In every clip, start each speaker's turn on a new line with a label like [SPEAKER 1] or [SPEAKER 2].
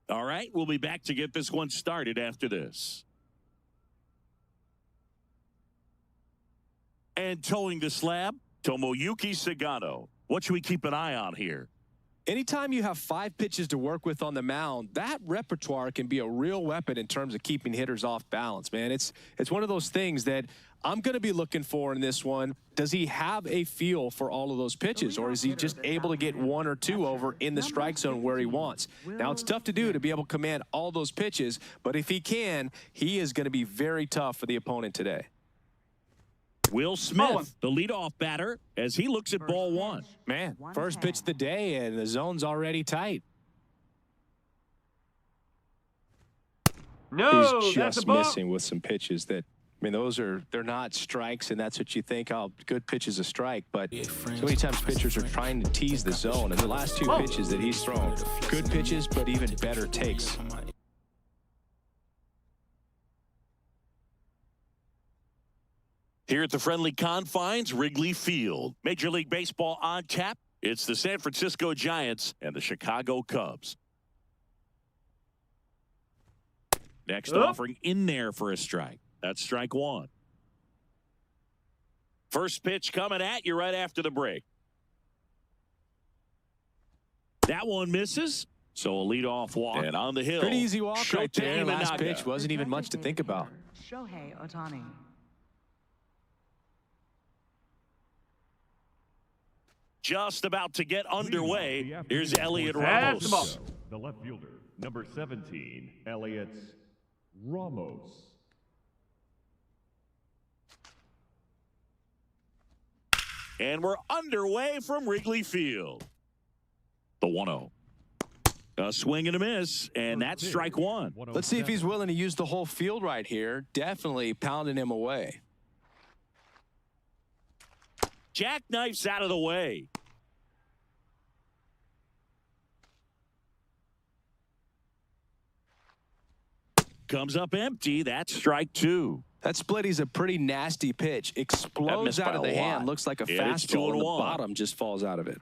[SPEAKER 1] All right, we'll be back to get this one started after this. And towing the slab, Tomoyuki Sagano. What should we keep an eye on here?
[SPEAKER 2] Anytime you have 5 pitches to work with on the mound, that repertoire can be a real weapon in terms of keeping hitters off balance, man. It's one of those things that I'm going to be looking for in this one. Does he have a feel for all of those pitches, or is he just able to get 1 or 2 over in the strike zone where he wants? Now, it's tough to do to be able to command all those pitches, but if he can, he is going to be very tough for the opponent today.
[SPEAKER 1] Will Smith, the leadoff batter, as he looks at ball 1.
[SPEAKER 2] Man, first pitch of the day, and the zone's already tight.
[SPEAKER 3] No,
[SPEAKER 2] he's
[SPEAKER 3] that's
[SPEAKER 2] just missing with some pitches that, I mean, they're not strikes, and that's what you think, oh, good pitch is a strike, but so many times pitchers are trying to tease the zone, and the last 2 pitches that he's thrown, good pitches, but even better takes.
[SPEAKER 1] Here at the friendly confines, Wrigley Field. Major League Baseball on tap. It's the San Francisco Giants and the Chicago Cubs. Next offering in there for a strike. That's strike 1. First pitch coming at you right after the break. That one misses. So a leadoff walk. And on the hill.
[SPEAKER 2] Pretty easy walk right there. Last
[SPEAKER 1] Naga.
[SPEAKER 2] pitch wasn't even much to think about.
[SPEAKER 4] Shohei Ohtani.
[SPEAKER 1] Just about to get underway. Here's Elliot Ramos.
[SPEAKER 5] The left fielder, number 17, Elliot Ramos.
[SPEAKER 1] And we're underway from Wrigley Field. The 1-0. A swing and a miss, and that's strike 1.
[SPEAKER 2] Let's see if he's willing to use the whole field right here. Definitely pounding him away.
[SPEAKER 1] Jackknifes out of the way. Comes up empty. That's strike 2.
[SPEAKER 2] That splitty's a pretty nasty pitch. Explodes out of the hand. Looks like a fastball, and the bottom just falls out of it.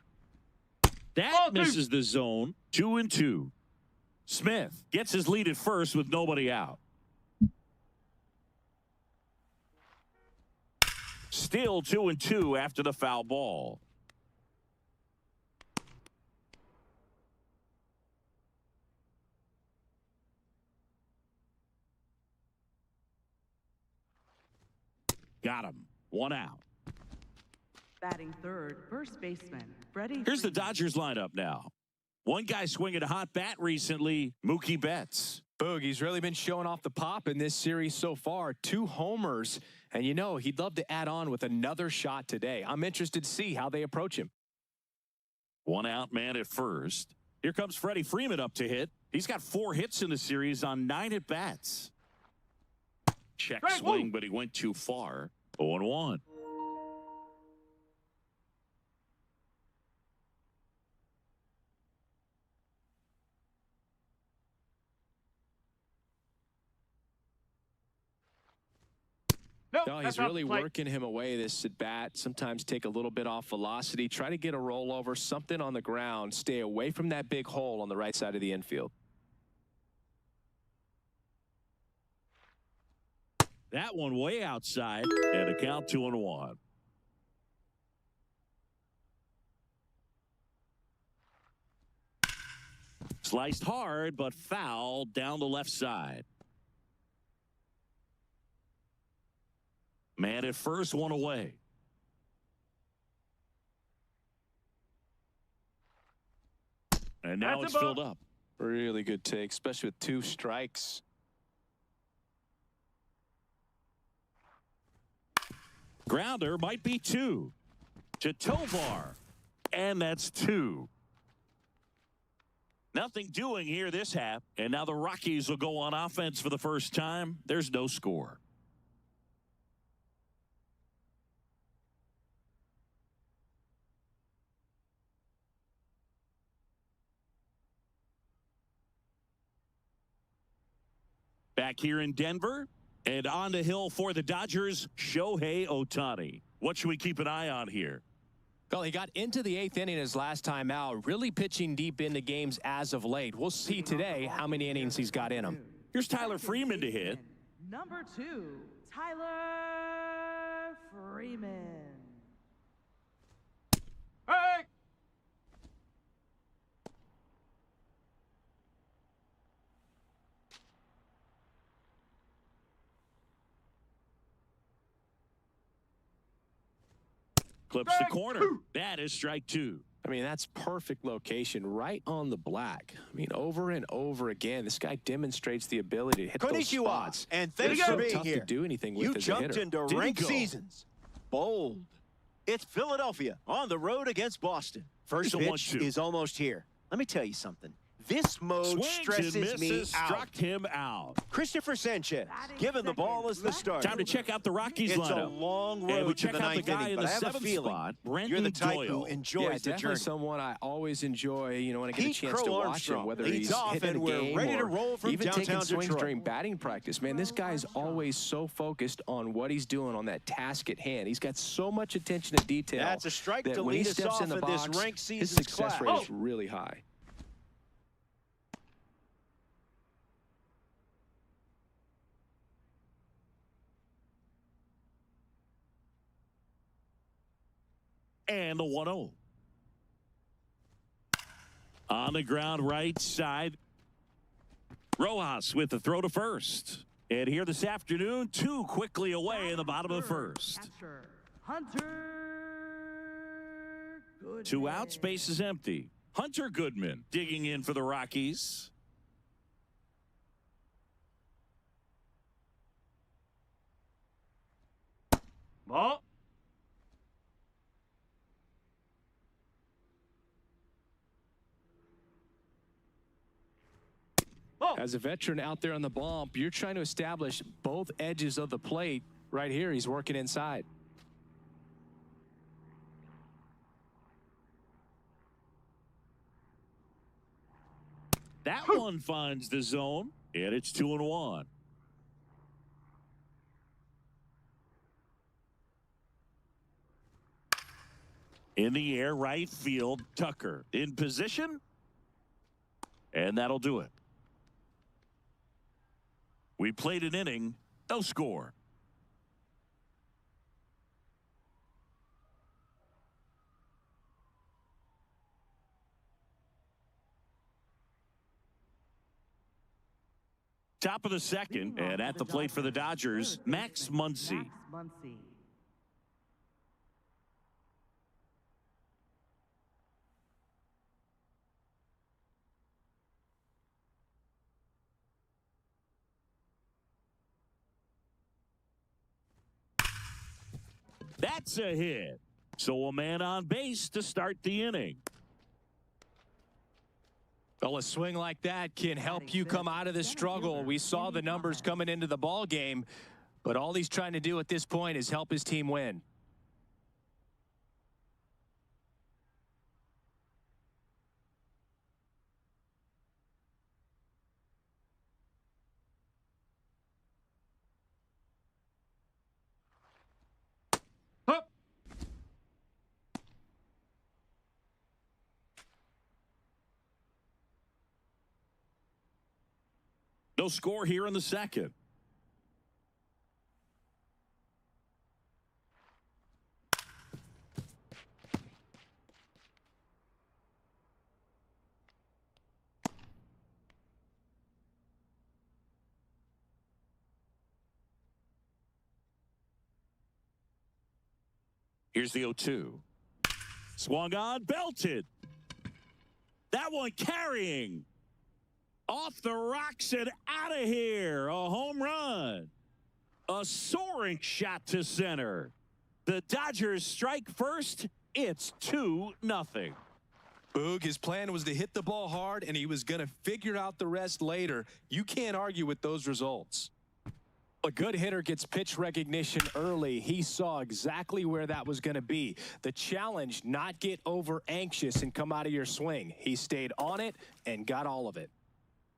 [SPEAKER 1] That misses the zone. 2-2. Smith gets his lead at first with nobody out. Still 2-2 after the foul ball. Got him. 1 out.
[SPEAKER 4] Batting third, first baseman, Freddie.
[SPEAKER 1] Here's the Dodgers lineup now. One guy swinging a hot bat recently, Mookie Betts.
[SPEAKER 2] Boog, he's really been showing off the pop in this series so far. 2 homers, and you know he'd love to add on with another shot today. I'm interested to see how they approach him.
[SPEAKER 1] 1 out man at first. Here comes Freddie Freeman up to hit. He's got 4 hits in the series on 9 at-bats. Check swing, but he went too far. 0-1.
[SPEAKER 2] No, he's really working him away this at bat. Sometimes take a little bit off velocity. Try to get a rollover, something on the ground. Stay away from that big hole on the right side of the infield.
[SPEAKER 1] That one way outside, and a count 2-1. Sliced hard, but foul down the left side. Man at first, 1 away. And now it's filled up.
[SPEAKER 2] Really good take, especially with 2 strikes.
[SPEAKER 1] Grounder might be 2 to Tovar, and that's 2. Nothing doing here this half, and now the Rockies will go on offense for the first time. There's no score. Back here in Denver, and on the hill for the Dodgers, Shohei Ohtani. What should we keep an eye on here?
[SPEAKER 2] Well, he got into the 8th inning his last time out, really pitching deep into games as of late. We'll see today how many innings he's got in him.
[SPEAKER 1] Here's Tyler Freeman to hit.
[SPEAKER 4] Number 2, Tyler Freeman.
[SPEAKER 3] Hey!
[SPEAKER 1] Clips the corner. That is strike 2.
[SPEAKER 2] I mean, that's perfect location, right on the black. I mean, over and over again, this guy demonstrates the ability to hit those spots.
[SPEAKER 6] And thanks
[SPEAKER 2] It's
[SPEAKER 6] for
[SPEAKER 2] so
[SPEAKER 6] being
[SPEAKER 2] tough
[SPEAKER 6] here.
[SPEAKER 2] to do anything with
[SPEAKER 6] You
[SPEAKER 2] as a
[SPEAKER 6] jumped
[SPEAKER 2] hitter.
[SPEAKER 6] into
[SPEAKER 1] Did he
[SPEAKER 6] ranked
[SPEAKER 1] go?
[SPEAKER 6] seasons. Bold. It's Philadelphia on the road against Boston. First
[SPEAKER 1] Here's a
[SPEAKER 6] pitch
[SPEAKER 1] 1-2.
[SPEAKER 6] is almost here. Let me tell you something. This mode
[SPEAKER 1] Swings
[SPEAKER 6] stresses
[SPEAKER 1] and
[SPEAKER 6] me
[SPEAKER 1] misses,
[SPEAKER 6] out.
[SPEAKER 1] struck him out.
[SPEAKER 6] Christopher Sanchez, given the ball as the starter.
[SPEAKER 1] Time to check out the Rockies
[SPEAKER 6] It's a
[SPEAKER 1] lineup.
[SPEAKER 6] long
[SPEAKER 1] And we
[SPEAKER 6] road to
[SPEAKER 1] check
[SPEAKER 6] the
[SPEAKER 1] out the
[SPEAKER 6] ninth
[SPEAKER 1] guy
[SPEAKER 6] inning,
[SPEAKER 1] in
[SPEAKER 6] but
[SPEAKER 1] the
[SPEAKER 6] I have a
[SPEAKER 1] 7th
[SPEAKER 6] feeling
[SPEAKER 1] spot, Brendan
[SPEAKER 6] you're the type
[SPEAKER 1] Doyle.
[SPEAKER 6] who enjoys
[SPEAKER 2] Yeah,
[SPEAKER 6] the
[SPEAKER 2] definitely
[SPEAKER 6] journey.
[SPEAKER 2] someone I always enjoy, when I get a
[SPEAKER 6] Pete
[SPEAKER 2] chance
[SPEAKER 6] Crow
[SPEAKER 2] to watch him,
[SPEAKER 6] Armstrong
[SPEAKER 2] whether
[SPEAKER 6] leads
[SPEAKER 2] he's
[SPEAKER 6] off,
[SPEAKER 2] hitting
[SPEAKER 6] and
[SPEAKER 2] a
[SPEAKER 6] we're
[SPEAKER 2] game
[SPEAKER 6] ready to
[SPEAKER 2] or
[SPEAKER 6] roll from
[SPEAKER 2] even taking
[SPEAKER 6] downtown
[SPEAKER 2] swings
[SPEAKER 6] Detroit.
[SPEAKER 2] during batting practice. Man, this guy's always so focused on what he's doing on that task at hand. He's got so much attention to detail.
[SPEAKER 6] That's a strike
[SPEAKER 2] that
[SPEAKER 6] to
[SPEAKER 2] when he
[SPEAKER 6] lead us
[SPEAKER 2] steps
[SPEAKER 6] off
[SPEAKER 2] in the
[SPEAKER 6] in this
[SPEAKER 2] box,
[SPEAKER 6] ranked
[SPEAKER 2] his
[SPEAKER 6] season's
[SPEAKER 2] success
[SPEAKER 6] class.
[SPEAKER 2] rate is really high.
[SPEAKER 1] And the 1-0. On the ground right side. Rojas with the throw to first. And here this afternoon, 2 quickly away in the bottom of the first.
[SPEAKER 4] Catcher, Hunter Goodman.
[SPEAKER 1] 2 outs, base is empty. Hunter Goodman digging in for the Rockies.
[SPEAKER 3] Ball.
[SPEAKER 2] As a veteran out there on the bump, you're trying to establish both edges of the plate. Right here, he's working inside.
[SPEAKER 1] That one finds the zone, and it's 2-1. In the air, right field, Tucker in position, and that'll do it. We played an inning, no score. Top of the second, and at the plate for the Dodgers, Max Muncy.
[SPEAKER 4] Max Muncy.
[SPEAKER 1] That's a hit. So a man on base to start the inning.
[SPEAKER 2] Well, a swing like that can help you come out of the struggle. We saw the numbers coming into the ball game, but all he's trying to do at this point is help his team win.
[SPEAKER 3] Hup.
[SPEAKER 1] No score here in the second. Here's the 0-2. Swung on, belted. That one carrying. Off the rocks and out of here. A home run. A soaring shot to center. The Dodgers strike first. It's 2-0.
[SPEAKER 2] Boog, his plan was to hit the ball hard, and he was going to figure out the rest later. You can't argue with those results. A good hitter gets pitch recognition early. He saw exactly where that was going to be. The challenge, not get over anxious and come out of your swing. He stayed on it and got all of it.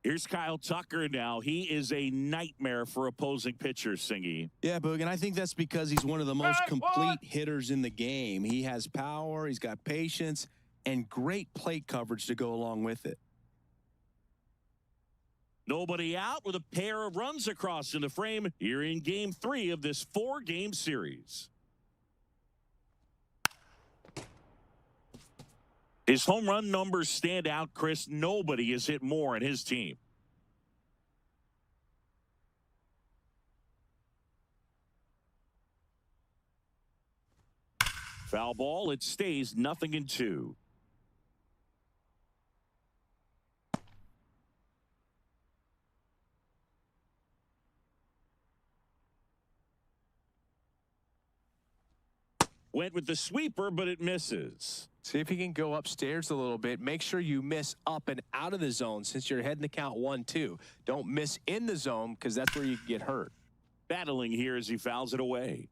[SPEAKER 1] Here's Kyle Tucker now. He is a nightmare for opposing pitchers, Singy.
[SPEAKER 7] Yeah, Boog, and I think that's because he's one of the most
[SPEAKER 3] Hey,
[SPEAKER 7] complete
[SPEAKER 3] what?
[SPEAKER 7] hitters in the game. He has power, he's got patience, and great plate coverage to go along with it.
[SPEAKER 1] Nobody out with a pair of runs across in the frame here in Game 3 of this 4-game series. His home run numbers stand out, Chris. Nobody has hit more in his team. Foul ball. It stays 0-2. Went with the sweeper, but it misses.
[SPEAKER 2] See if you can go upstairs a little bit. Make sure you miss up and out of the zone since you're heading to count 1-2. Don't miss in the zone because that's where you get hurt.
[SPEAKER 1] Battling here as he fouls it away.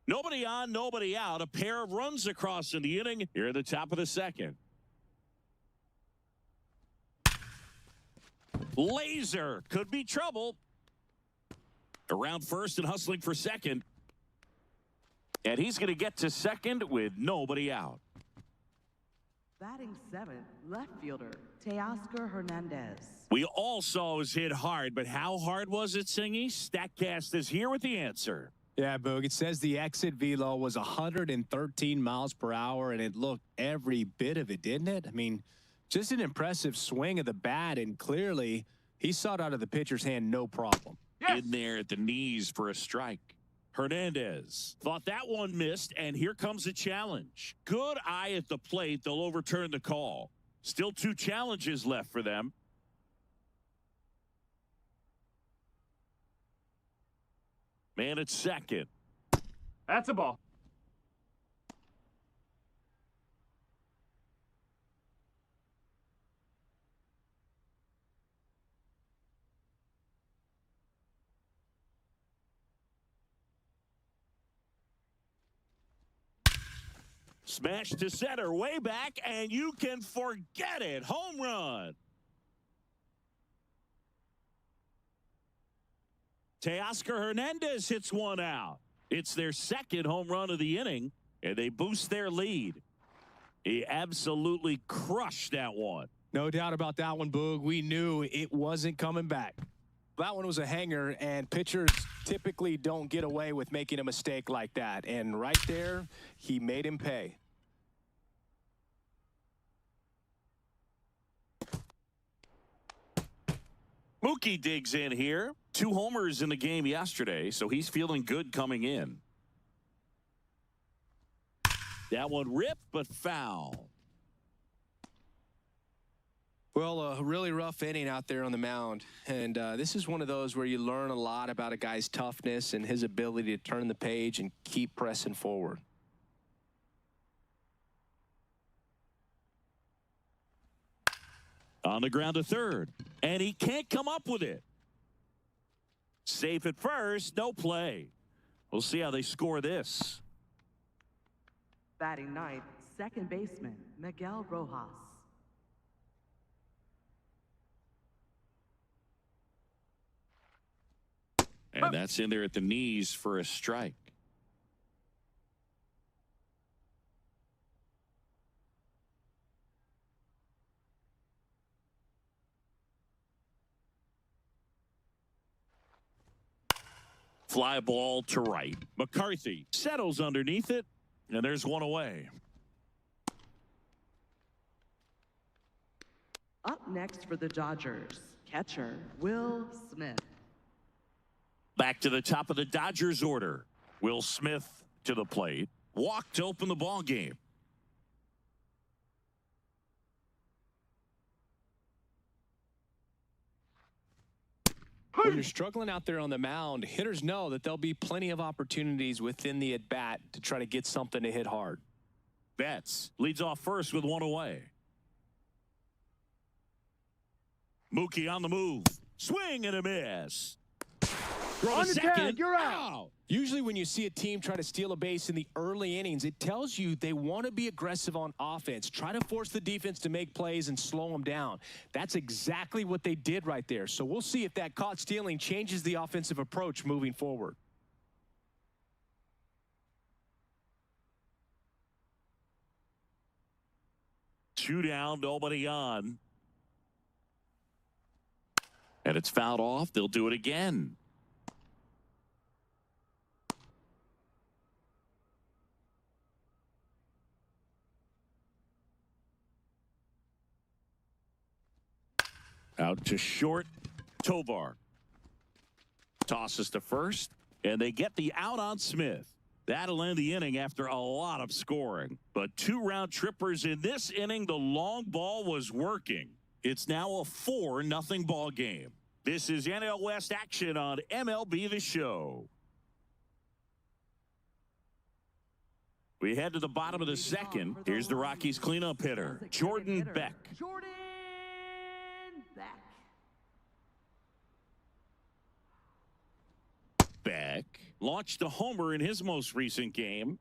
[SPEAKER 1] Nobody on, nobody out. A pair of runs across in the inning here at the top of the second. Laser could be trouble. Around first and hustling for second. And he's going to get to second with nobody out.
[SPEAKER 4] Batting 7th, left fielder, Teoscar Hernandez.
[SPEAKER 1] We all saw his hit hard, but how hard was it, Singy? StatCast is here with the answer.
[SPEAKER 2] Yeah, Boog, it says the exit velo was 113 miles per hour, and it looked every bit of it, didn't it? I mean, just an impressive swing of the bat, and clearly he saw it out of the pitcher's hand no problem.
[SPEAKER 3] Yes.
[SPEAKER 1] In there at the knees for a strike. Hernandez thought that one missed, and here comes a challenge. Good eye at the plate. They'll overturn the call. Still 2 challenges left for them. Man at second.
[SPEAKER 3] That's a ball.
[SPEAKER 1] Smash to center, way back, and you can forget it. Home run. Teoscar Hernandez hits one out. It's their second home run of the inning, and they boost their lead. He absolutely crushed that one.
[SPEAKER 2] No doubt about that one, Boog. We knew it wasn't coming back. That one was a hanger, and pitchers typically don't get away with making a mistake like that. And right there, he made him pay.
[SPEAKER 1] Mookie digs in here. 2 homers in the game yesterday, so he's feeling good coming in. That one ripped, but foul.
[SPEAKER 2] Well, a really rough inning out there on the mound. And this is one of those where you learn a lot about a guy's toughness and his ability to turn the page and keep pressing forward.
[SPEAKER 1] On the ground to third, and he can't come up with it. Safe at first, no play. We'll see how they score this.
[SPEAKER 4] Batting 9th, second baseman, Miguel Rojas.
[SPEAKER 1] And that's in there at the knees for a strike. Fly ball to right. McCarthy settles underneath it, and there's one away.
[SPEAKER 4] Up next for the Dodgers, catcher, Will Smith.
[SPEAKER 1] Back to the top of the Dodgers order. Will Smith to the plate. Walk to open the ball game.
[SPEAKER 2] When you're struggling out there on the mound, hitters know that there'll be plenty of opportunities within the at-bat to try to get something to hit hard.
[SPEAKER 1] Betts leads off first with one away. Mookie on the move. Swing and a miss. Throw
[SPEAKER 3] On
[SPEAKER 1] to
[SPEAKER 3] the
[SPEAKER 1] second.
[SPEAKER 3] tag, you're out.
[SPEAKER 2] Usually when you see a team try to steal a base in the early innings, it tells you they want to be aggressive on offense. Try to force the defense to make plays and slow them down. That's exactly what they did right there. So we'll see if that caught stealing changes the offensive approach moving forward.
[SPEAKER 1] Two down, nobody on. And it's fouled off. They'll do it again. Out to short. Tovar tosses to first, and they get the out on Smith. That'll end the inning after a lot of scoring. But 2 round trippers in this inning. The long ball was working. It's now a 4-0 ball game. This is NL West action on MLB The Show. We head to the bottom of the second. Here's the Rockies cleanup hitter, Jordan Beck.
[SPEAKER 4] Jordan Beck.
[SPEAKER 1] Beck launched a homer in his most recent game.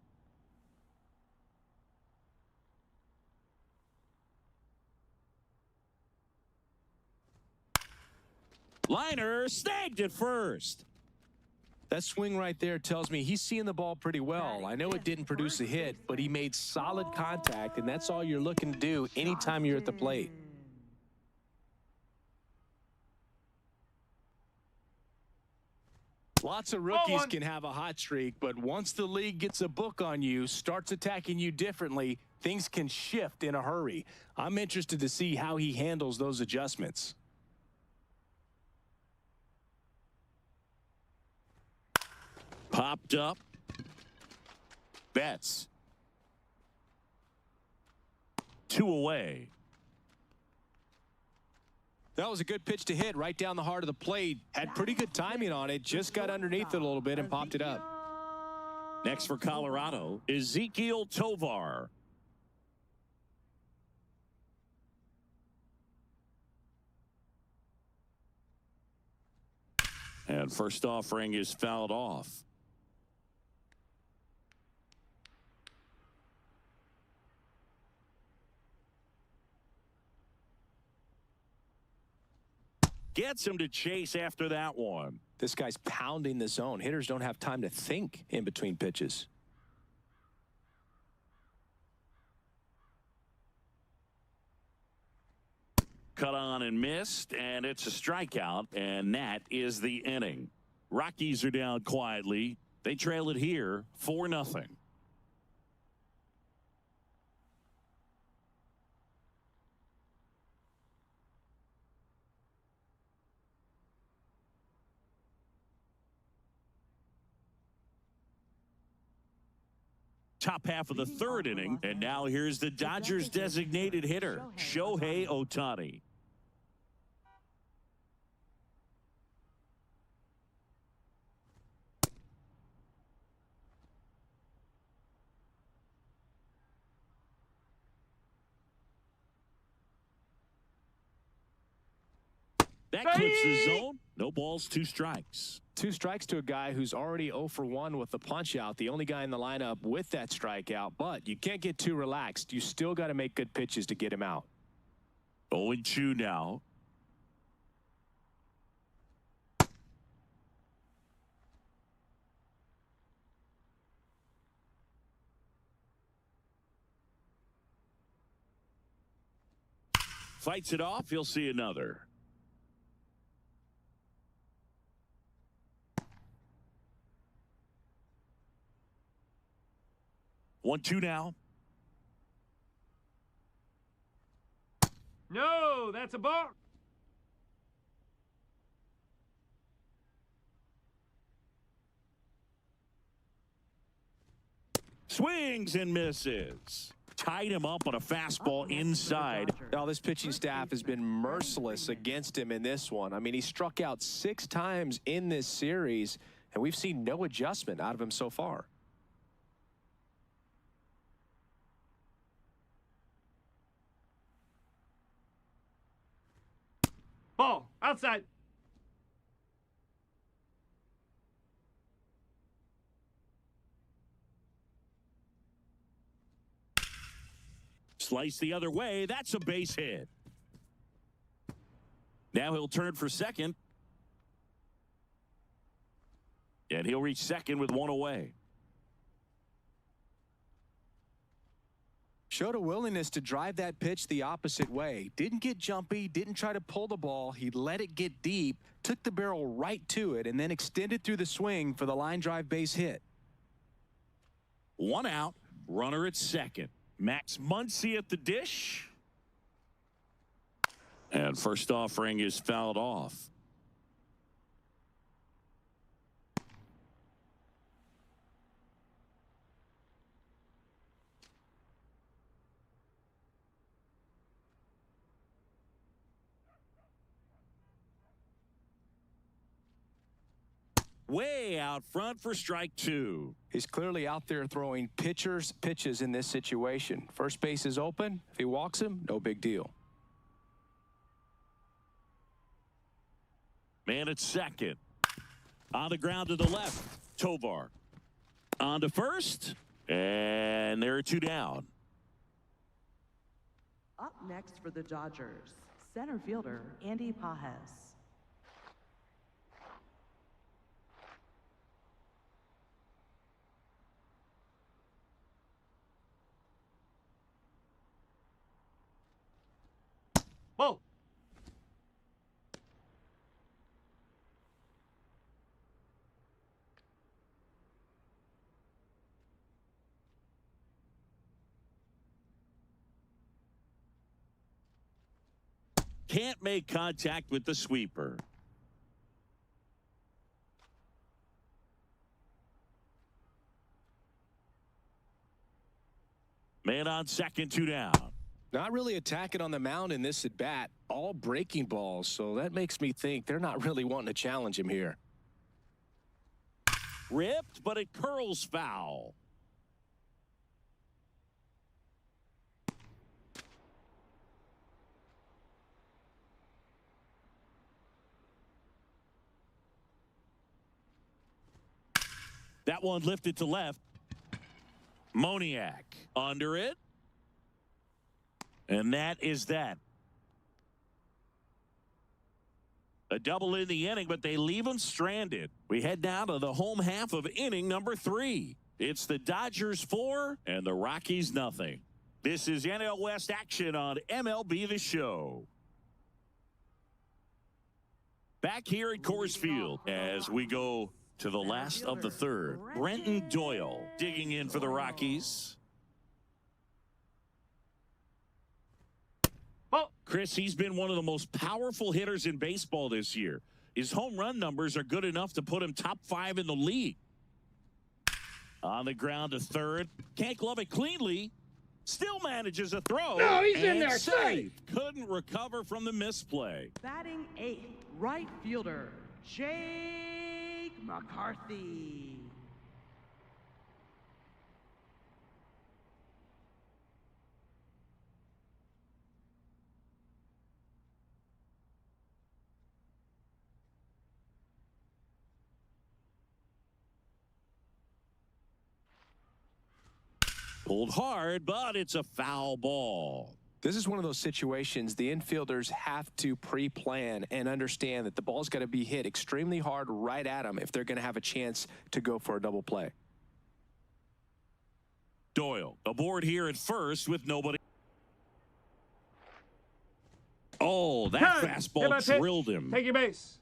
[SPEAKER 1] Liner snagged at first.
[SPEAKER 2] That swing right there tells me he's seeing the ball pretty well. I know it didn't produce a hit, but he made solid contact, and that's all you're looking to do anytime you're at the plate. Lots of rookies can have a hot streak, but once the league gets a book on you, starts attacking you differently, things can shift in a hurry. I'm interested to see how he handles those adjustments.
[SPEAKER 1] Popped up. Betts. 2 away.
[SPEAKER 2] That was a good pitch to hit right down the heart of the plate. Had pretty good timing on it. Just got underneath it a little bit and popped it up.
[SPEAKER 1] Next for Colorado, Ezequiel Tovar. And first offering is fouled off. Gets him to chase after that one.
[SPEAKER 2] This guy's pounding the zone. Hitters don't have time to think in between pitches.
[SPEAKER 1] Cut on and missed, and it's a strikeout, and that is the inning. Rockies are down quietly. They trail it here 4-0. Top half of the third inning, and now here's the Dodgers designated hitter, Shohei Ohtani. That clips the zone. No balls, 2 strikes.
[SPEAKER 2] 2 strikes to a guy who's already 0 for 1 with the punch out. The only guy in the lineup with that strikeout. But you can't get too relaxed. You still got to make good pitches to get him out.
[SPEAKER 1] 0-2 now. Fights it off. He'll see another. One, 2 now.
[SPEAKER 3] No, that's a ball.
[SPEAKER 1] Swings and misses. Tied him up on a fastball inside.
[SPEAKER 2] Now, this pitching staff has been merciless against him in this one. I mean, he struck out 6 times in this series, and we've seen no adjustment out of him so far.
[SPEAKER 3] Ball outside.
[SPEAKER 1] Slice the other way. That's a base hit. Now he'll turn for second. And he'll reach second with one away.
[SPEAKER 2] Showed a willingness to drive that pitch the opposite way. Didn't get jumpy, didn't try to pull the ball. He let it get deep, took the barrel right to it, and then extended through the swing for the line drive base hit.
[SPEAKER 1] One out, runner at second. Max Muncy at the dish. And first offering is fouled off. Way out front for strike two.
[SPEAKER 2] He's clearly out there throwing pitches in this situation. First base is open. If he walks him, no big deal.
[SPEAKER 1] Man at second. On the ground to the left. Tovar. On to first. And there are two down.
[SPEAKER 4] Up next for the Dodgers, center fielder Andy Pajes.
[SPEAKER 3] Whoa.
[SPEAKER 1] Can't make contact with the sweeper. Man on second, two down.
[SPEAKER 2] Not really attacking on the mound in this at bat. All breaking balls, so that makes me think they're not really wanting to challenge him here.
[SPEAKER 1] Ripped, but it curls foul. That one lifted to left. Moniak under it. And that is that. A double in the inning, but they leave him stranded. We head down to the home half of inning number 3. It's the Dodgers 4 and the Rockies nothing. This is NL West action on MLB The Show. Back here at Coors Field as we go to the last of the third. Brenton Doyle digging in for the Rockies. Chris, he's been one of the most powerful hitters in baseball this year. His home run numbers are good enough to put him top 5 in the league. On the ground to third. Can't glove it cleanly. Still manages a throw.
[SPEAKER 3] No, he's in there.
[SPEAKER 1] Safe. Couldn't recover from the misplay.
[SPEAKER 4] Batting 8th, right fielder Jake McCarthy.
[SPEAKER 1] Pulled hard, but it's a foul ball.
[SPEAKER 2] This is one of those situations the infielders have to pre-plan and understand that the ball's got to be hit extremely hard right at them if they're going to have a chance to go for a double play.
[SPEAKER 1] Doyle aboard here at first with nobody. Oh, that fastball drilled him.
[SPEAKER 3] Take your base.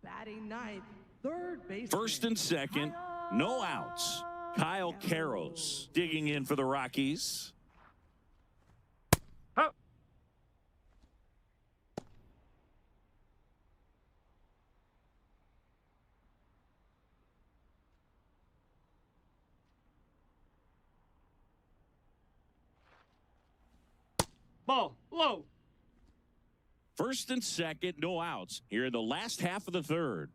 [SPEAKER 4] Batting 9th, third base.
[SPEAKER 1] First and second, no outs. Kyle Karros digging in for the Rockies.
[SPEAKER 3] Oh. Ball low.
[SPEAKER 1] First and second, no outs here in the last half of the third.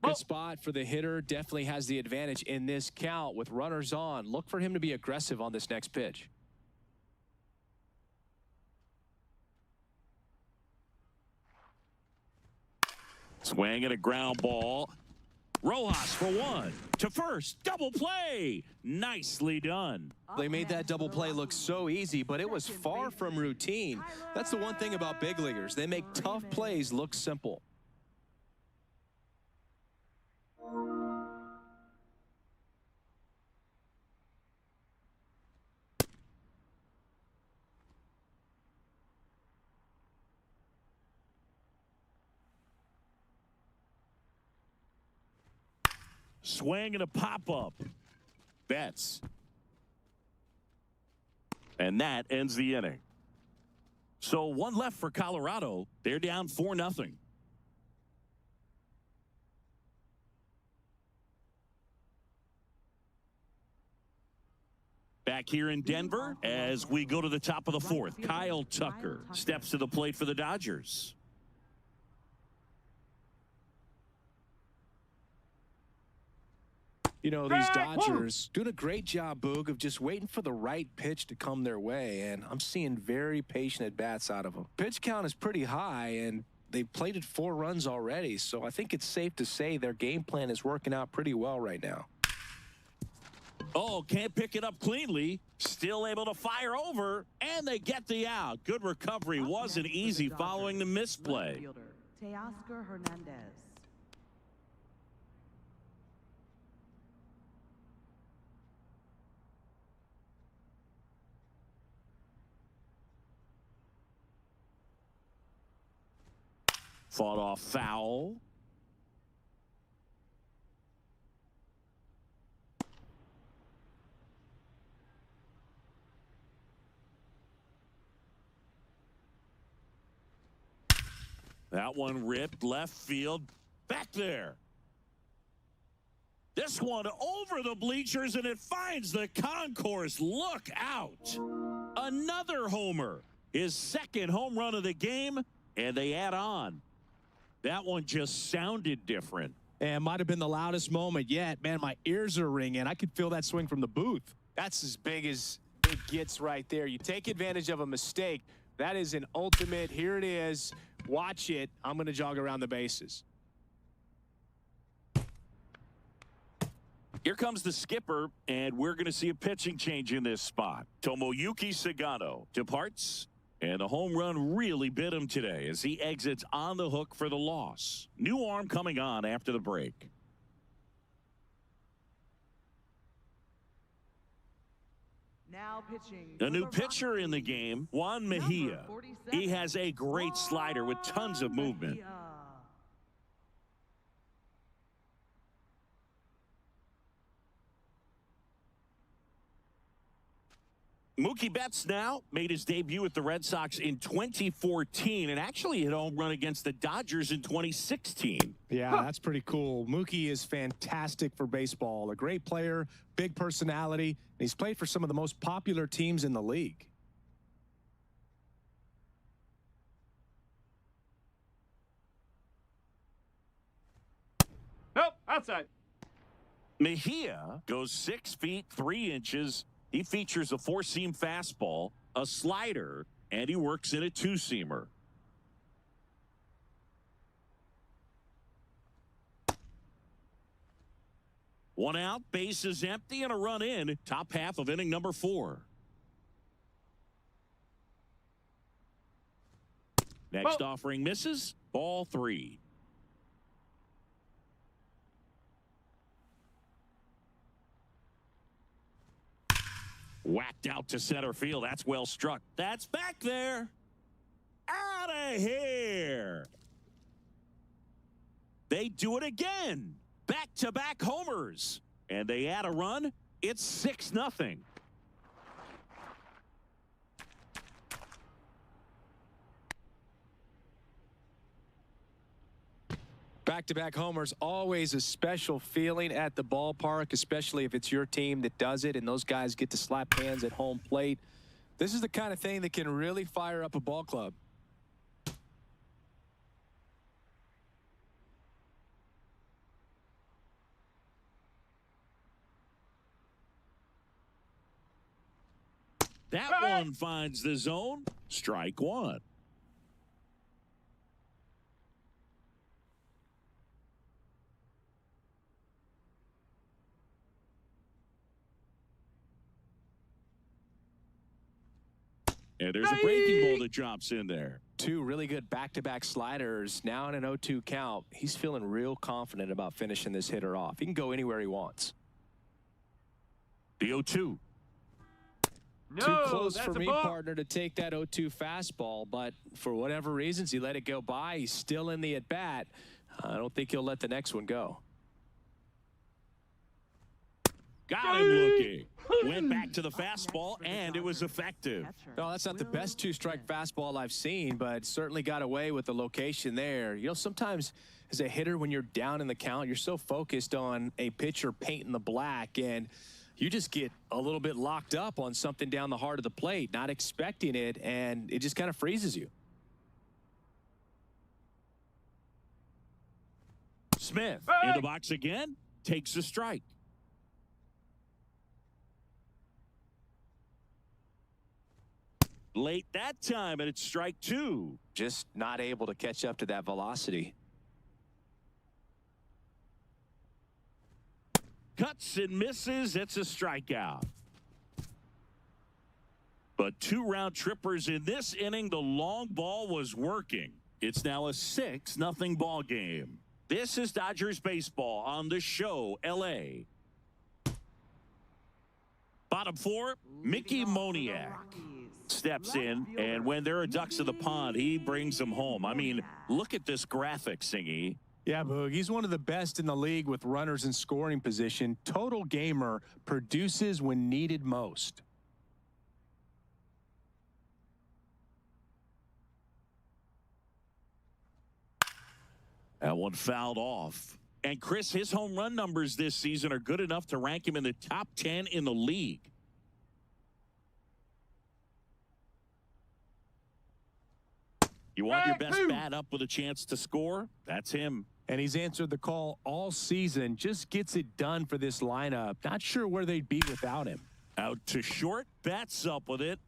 [SPEAKER 2] Good spot for the hitter. Definitely has the advantage in this count with runners on. Look for him to be aggressive on this next pitch.
[SPEAKER 1] Swing and a ground ball. Rojas for one. To first. Double play. Nicely done.
[SPEAKER 2] They made that double play look so easy, but it was far from routine. That's the one thing about big leaguers. They make tough plays look simple.
[SPEAKER 1] Swing and a pop-up. Betts. And that ends the inning. So one left for Colorado. They're down 4-0. Back here in Denver as we go to the top of the fourth. Kyle Tucker steps to the plate for the Dodgers.
[SPEAKER 2] You know, these Dodgers doing a great job, Boog, of just waiting for the right pitch to come their way, and I'm seeing very patient at-bats out of them. Pitch count is pretty high, and they've plated 4 runs already, so I think it's safe to say their game plan is working out pretty well right now.
[SPEAKER 1] Oh, can't pick it up cleanly. Still able to fire over, and they get the out. Good recovery. Wasn't easy following the misplay.
[SPEAKER 4] Teoscar Hernandez.
[SPEAKER 1] Fought off foul. That one ripped left field. Back there. This one over the bleachers, and it finds the concourse. Look out. Another homer. His second home run of the game, and they add on. That one just sounded different.
[SPEAKER 2] And might have been the loudest moment yet. Man, my ears are ringing. I could feel that swing from the booth. That's as big as it gets right there. You take advantage of a mistake. That is an ultimate. Here it is. Watch it. I'm going to jog around the bases.
[SPEAKER 1] Here comes the skipper, and we're going to see a pitching change in this spot. Tomoyuki Sagano departs. And the home run really bit him today as he exits on the hook for the loss. New arm coming on after the break.
[SPEAKER 4] Now pitching.
[SPEAKER 1] A new pitcher in the game, Juan Mejia. He has a great slider with tons of movement. Mookie Betts now made his debut with the Red Sox in 2014 and actually hit a home run against the Dodgers in 2016.
[SPEAKER 2] Yeah, that's pretty cool. Mookie is fantastic for baseball. A great player, big personality, and he's played for some of the most popular teams in the league.
[SPEAKER 3] Nope, outside.
[SPEAKER 1] Mejia goes 6 feet 3 inches. He features a 4-seam fastball, a slider, and he works in a 2-seamer. One out, base is empty, and a run in. Top half of inning number 4. Next offering misses. Ball 3. Whacked out to center field. That's well struck. That's back there. Out of here. They do it again. Back-to-back homers. And they add a run. It's 6-0.
[SPEAKER 2] Back-to-back homers, always a special feeling at the ballpark, especially if it's your team that does it and those guys get to slap hands at home plate. This is the kind of thing that can really fire up a ball club.
[SPEAKER 1] That one finds the zone. Strike 1. And there's a breaking ball that drops in there.
[SPEAKER 2] Two really good back-to-back sliders. Now in an 0-2 count. He's feeling real confident about finishing this hitter off. He can go anywhere he wants.
[SPEAKER 1] The 0-2.
[SPEAKER 3] No,
[SPEAKER 2] Too close
[SPEAKER 3] that's
[SPEAKER 2] for
[SPEAKER 3] a
[SPEAKER 2] me,
[SPEAKER 3] ball.
[SPEAKER 2] partner, to take that 0-2 fastball, but for whatever reasons, he let it go by. He's still in the at-bat. I don't think he'll let the next one go.
[SPEAKER 1] Got him looking. Went back to the fastball, and it was effective.
[SPEAKER 2] No, that's not the best two-strike fastball I've seen, but certainly got away with the location there. You know, sometimes as a hitter, when you're down in the count, you're so focused on a pitcher painting the black, and you just get a little bit locked up on something down the heart of the plate, not expecting it, and it just kind of freezes you.
[SPEAKER 1] Smith in the box again, takes a strike. Late that time, and it's strike two.
[SPEAKER 2] Just not able to catch up to that velocity.
[SPEAKER 1] Cuts and misses. It's a strikeout. But two round trippers in this inning. The long ball was working. It's now a 6-0 ball game. This is Dodgers baseball on the show, LA. Bottom four, Mickey Moniak steps in, and when there are ducks in the pond, he brings them home. I mean, look at this graphic, Singy.
[SPEAKER 7] Yeah, Boog, he's one of the best in the league with runners in scoring position. Total gamer, produces when needed most.
[SPEAKER 1] That one fouled off. And Chris, his home run numbers this season are good enough to rank him in the top 10 in the league. You want your best bat up with a chance to score? That's him.
[SPEAKER 7] And he's answered the call all season. Just gets it done for this lineup. Not sure where they'd be without him.
[SPEAKER 1] Out to short, bats up with it.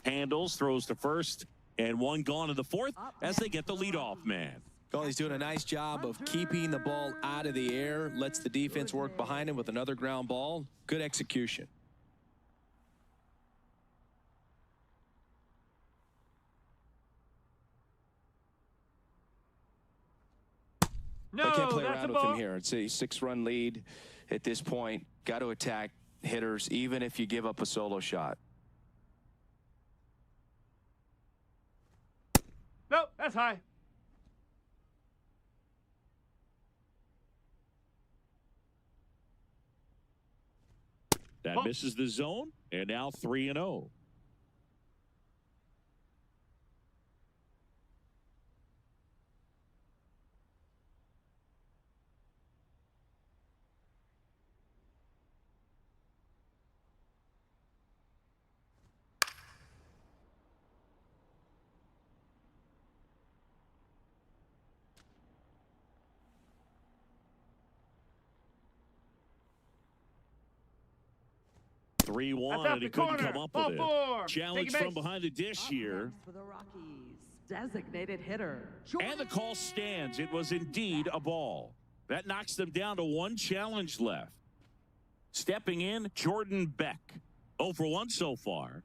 [SPEAKER 1] Handles, throws to first, and one gone in the fourth as they get the leadoff man.
[SPEAKER 2] Well, he's doing a nice job of keeping the ball out of the air. Lets the defense work behind him with another ground ball. Good execution.
[SPEAKER 3] No,
[SPEAKER 2] I can't play
[SPEAKER 3] that's
[SPEAKER 2] around
[SPEAKER 3] a
[SPEAKER 2] with
[SPEAKER 3] ball.
[SPEAKER 2] him here. It's a 6-run lead at this point. Got to attack hitters, even if you give up a solo shot.
[SPEAKER 3] No, that's high.
[SPEAKER 1] That misses the zone, and now 3-0.
[SPEAKER 3] That's
[SPEAKER 1] 3-1,
[SPEAKER 3] out
[SPEAKER 1] and he
[SPEAKER 3] the
[SPEAKER 1] couldn't
[SPEAKER 3] corner.
[SPEAKER 1] come up
[SPEAKER 3] Ball
[SPEAKER 1] with it.
[SPEAKER 3] four.
[SPEAKER 1] Challenge
[SPEAKER 3] Take a
[SPEAKER 1] from
[SPEAKER 3] base.
[SPEAKER 1] behind the dish here.
[SPEAKER 4] For the Rockies, designated hitter.
[SPEAKER 1] And the call stands. It was indeed a ball. That knocks them down to one challenge left. Stepping in, Jordan Beck. 0 for 1 so far.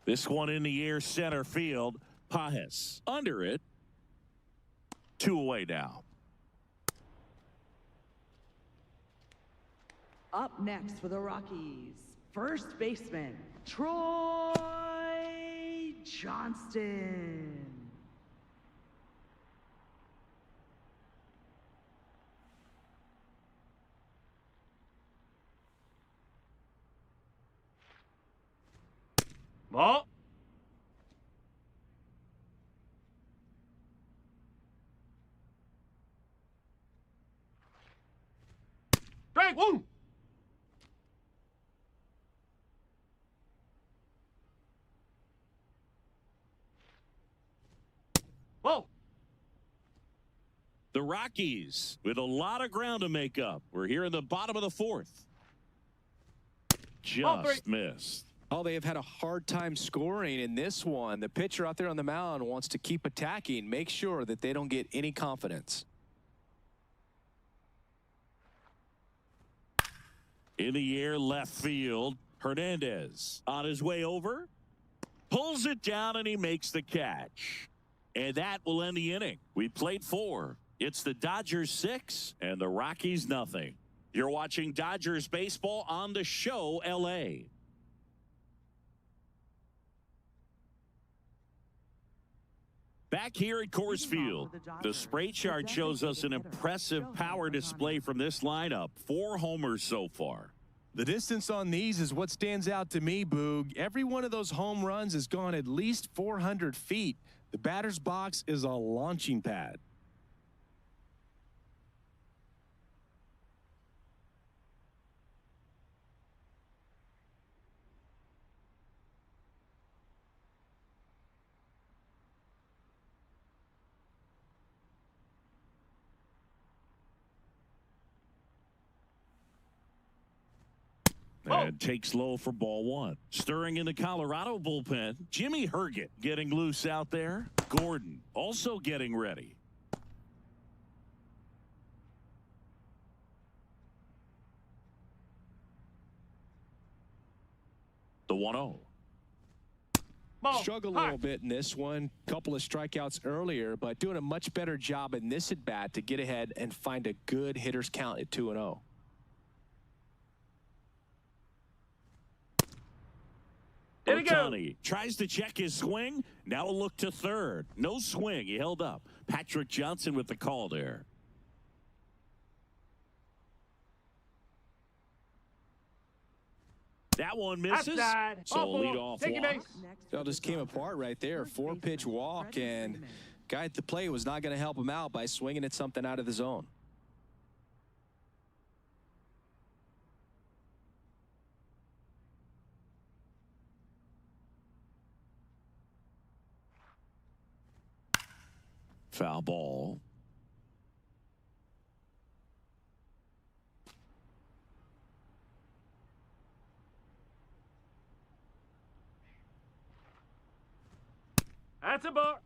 [SPEAKER 1] This one in the air, center field. Pajes under it. 2 away now.
[SPEAKER 4] Up next for the Rockies, first baseman, Troy Johnston.
[SPEAKER 3] Ball. Strike one. Whoa.
[SPEAKER 1] The Rockies with a lot of ground to make up. We're here in the bottom of the fourth. Just missed.
[SPEAKER 2] Oh, they have had a hard time scoring in this one. The pitcher out there on the mound wants to keep attacking, make sure that they don't get any confidence.
[SPEAKER 1] In the air, left field. Hernandez on his way over. Pulls it down, and he makes the catch. And that will end the inning. We played 4. It's the Dodgers 6 and the Rockies nothing. You're watching Dodgers baseball on the show, LA. Back here at Coors Field, the spray chart shows us an impressive power display from this lineup. 4 homers so far.
[SPEAKER 7] The distance on these is what stands out to me, Boog. Every one of those home runs has gone at least 400 feet. The batter's box is a launching pad.
[SPEAKER 1] And takes low for ball 1. Stirring in the Colorado bullpen, Jimmy Herget getting loose out there. Gordon also getting ready. The 1-0.
[SPEAKER 3] Ball.
[SPEAKER 2] Struggled a little bit in this one. Couple of strikeouts earlier, but doing a much better job in this at bat to get ahead and find a good hitter's count at 2-0.
[SPEAKER 1] Ohtani tries to check his swing. Now a look to third. No swing. He held up. Patrick Johnson with the call there. That one misses.
[SPEAKER 3] Outside.
[SPEAKER 1] So
[SPEAKER 3] Ball.
[SPEAKER 1] lead off
[SPEAKER 3] Take your
[SPEAKER 1] walk.
[SPEAKER 3] base.
[SPEAKER 2] It just came apart right there. 4-pitch walk, and guy at the plate was not going to help him out by swinging at something out of the zone.
[SPEAKER 1] Foul ball.
[SPEAKER 3] That's a ball.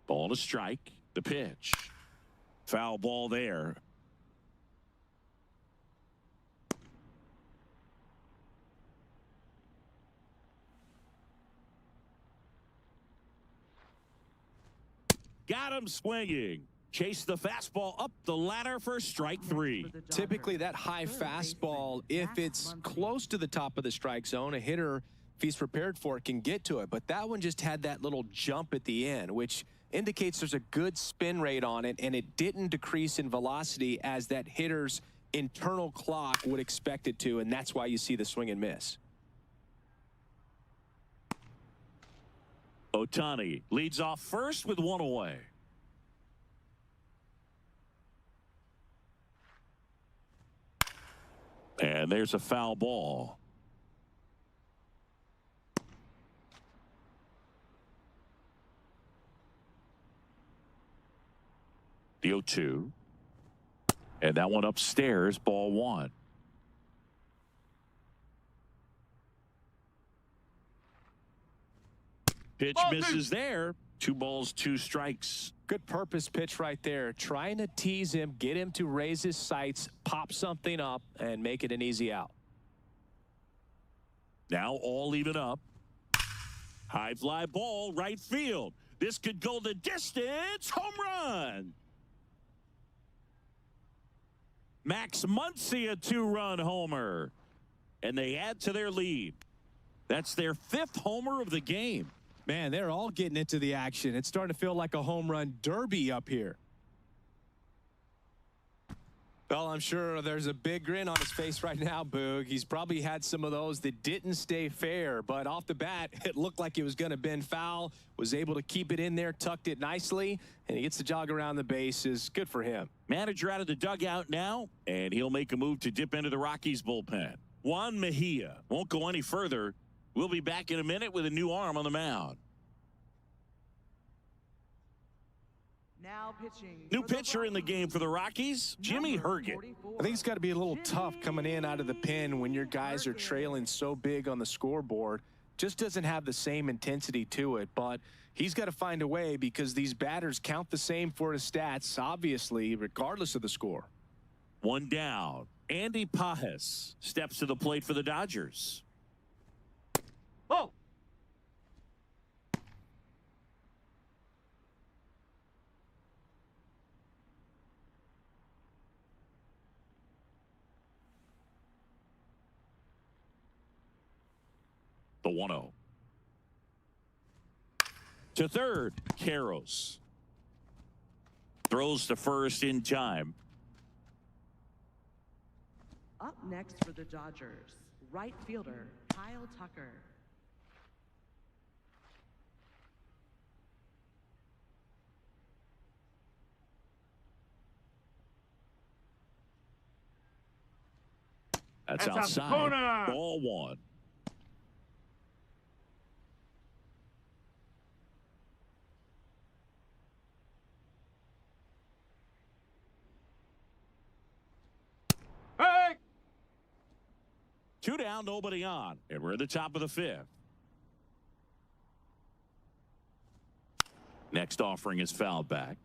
[SPEAKER 1] Ball to strike. The pitch. Foul ball there. Got him swinging. Chase the fastball up the ladder for strike 3.
[SPEAKER 2] Typically that high fastball, if it's close to the top of the strike zone, a hitter, if he's prepared for it, can get to it. But that one just had that little jump at the end, which indicates there's a good spin rate on it, and it didn't decrease in velocity as that hitter's internal clock would expect it to, and that's why you see the swing and miss.
[SPEAKER 1] Ohtani leads off first with 1 away. And there's a foul ball. The 0-2. And that one upstairs, ball 1. Pitch
[SPEAKER 3] Ball
[SPEAKER 1] misses there. 2 balls, 2 strikes.
[SPEAKER 2] Good purpose pitch right there. Trying to tease him, get him to raise his sights, pop something up, and make it an easy out.
[SPEAKER 1] Now all even up. High fly ball, right field. This could go the distance. Home run. Max Muncy, a 2-run homer. And they add to their lead. That's their 5th homer of the game.
[SPEAKER 7] Man, they're all getting into the action. It's starting to feel like a home run derby up here.
[SPEAKER 2] Well, I'm sure there's a big grin on his face right now, Boog. He's probably had some of those that didn't stay fair, but off the bat, it looked like it was going to bend foul, was able to keep it in there, tucked it nicely, and he gets to jog around the bases. Good for him.
[SPEAKER 1] Manager out of the dugout now, and he'll make a move to dip into the Rockies bullpen. Juan Mejia won't go any further. We'll be back in a minute with a new arm on the mound.
[SPEAKER 4] Now pitching.
[SPEAKER 1] New
[SPEAKER 4] for the
[SPEAKER 1] pitcher in the game for the Rockies, Jimmy
[SPEAKER 4] number
[SPEAKER 1] Herget.
[SPEAKER 4] 44,
[SPEAKER 7] I think it's got to be a little tough coming in out of the pen when your guys are trailing so big on the scoreboard. Just doesn't have the same intensity to it, but he's got to find a way because these batters count the same for his stats, obviously, regardless of the score.
[SPEAKER 1] One down. Andy Pajes steps to the plate for the Dodgers.
[SPEAKER 3] Ball.
[SPEAKER 1] The 1-0. To third, Karros. Throws to first in time.
[SPEAKER 4] Up next for the Dodgers, right fielder Kyle Tucker.
[SPEAKER 1] That's
[SPEAKER 3] That's out the
[SPEAKER 1] outside.
[SPEAKER 3] corner.
[SPEAKER 1] Ball one.
[SPEAKER 3] Hey!
[SPEAKER 1] Two down, nobody on. And we're at the top of the fifth. Next offering is fouled back.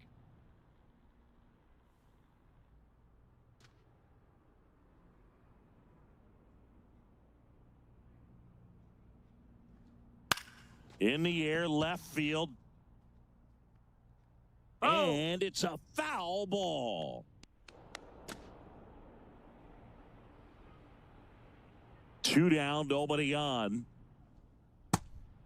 [SPEAKER 1] In the air, left field.
[SPEAKER 3] Oh.
[SPEAKER 1] And it's a foul ball. Two down, nobody on.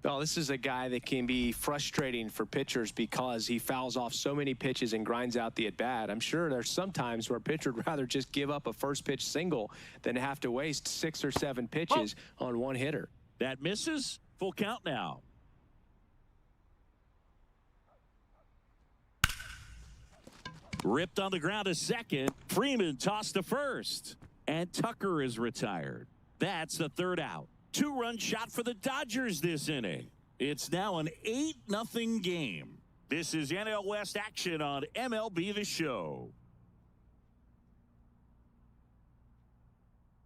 [SPEAKER 2] Oh, this is a guy that can be frustrating for pitchers because he fouls off so many pitches and grinds out the at-bat. I'm sure there's some times where a pitcher would rather just give up a first pitch single than have to waste 6 or 7 pitches on one hitter.
[SPEAKER 1] That misses. Full count now. Ripped on the ground to second. Freeman tossed to first. And Tucker is retired. That's the third out. 2-run shot for the Dodgers this inning. It's now an 8-0 game. This is NL West action on MLB The Show.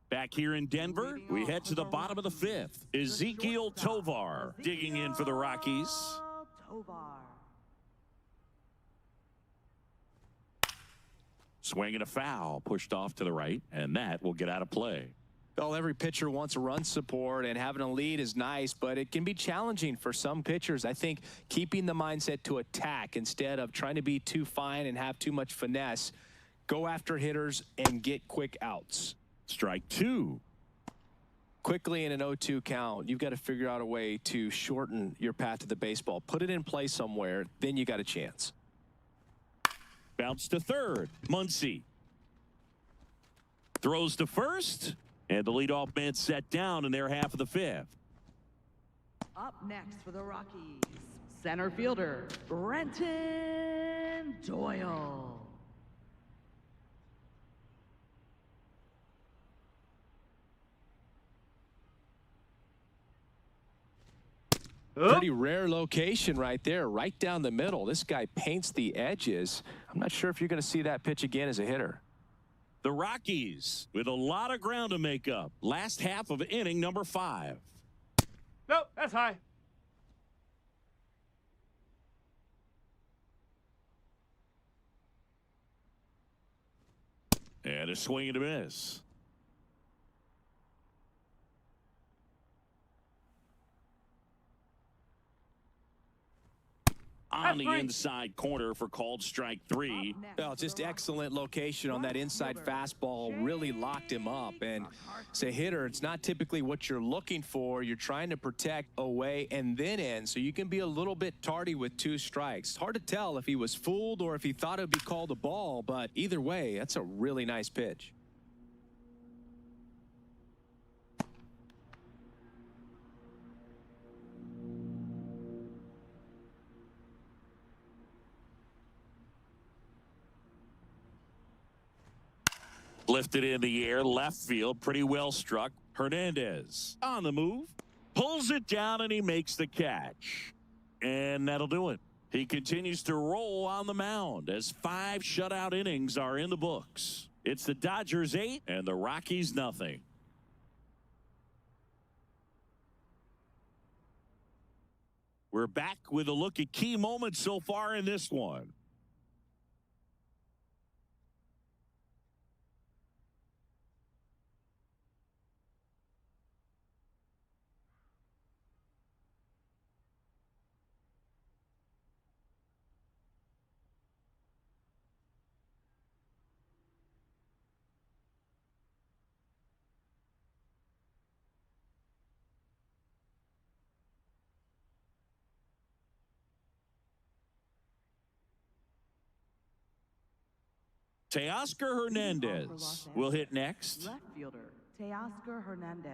[SPEAKER 1] Back here in Denver, we head to the bottom of the fifth. Ezekiel Tovar digging in for the Rockies.
[SPEAKER 4] Tovar.
[SPEAKER 1] Swinging a foul, pushed off to the right, and that will get out of play.
[SPEAKER 2] Well, every pitcher wants a run support, and having a lead is nice, but it can be challenging for some pitchers. I think keeping the mindset to attack instead of trying to be too fine and have too much finesse, go after hitters and get quick outs.
[SPEAKER 1] Strike two.
[SPEAKER 2] Quickly in an 0-2 count, you've got to figure out a way to shorten your path to the baseball. Put it in play somewhere, then you got a chance.
[SPEAKER 1] Bounce to third. Muncy throws to first, and the leadoff man set down in their half of the fifth.
[SPEAKER 4] Up next for the Rockies, center fielder Brenton Doyle.
[SPEAKER 2] Pretty rare location right there, right down the middle. This guy paints the edges. I'm not sure if you're going to see that pitch again as a hitter.
[SPEAKER 1] The Rockies with a lot of ground to make up. Last half of inning number 5.
[SPEAKER 3] Nope, that's high.
[SPEAKER 1] And a swing and a miss. On the inside corner for called strike 3.
[SPEAKER 2] Well, just excellent location on that inside fastball. Really locked him up. And as a hitter, it's not typically what you're looking for. You're trying to protect away and then in. So you can be a little bit tardy with 2 strikes. It's hard to tell if he was fooled or if he thought it would be called a ball. But either way, that's a really nice pitch.
[SPEAKER 1] Lifted in the air, left field, pretty well struck. Hernandez on the move, pulls it down, and he makes the catch. And that'll do it. He continues to roll on the mound as 5 shutout innings are in the books. It's the Dodgers 8 and the Rockies nothing. We're back with a look at key moments so far in this one. Teoscar Hernandez will hit next.
[SPEAKER 4] Left fielder, Teoscar Hernandez.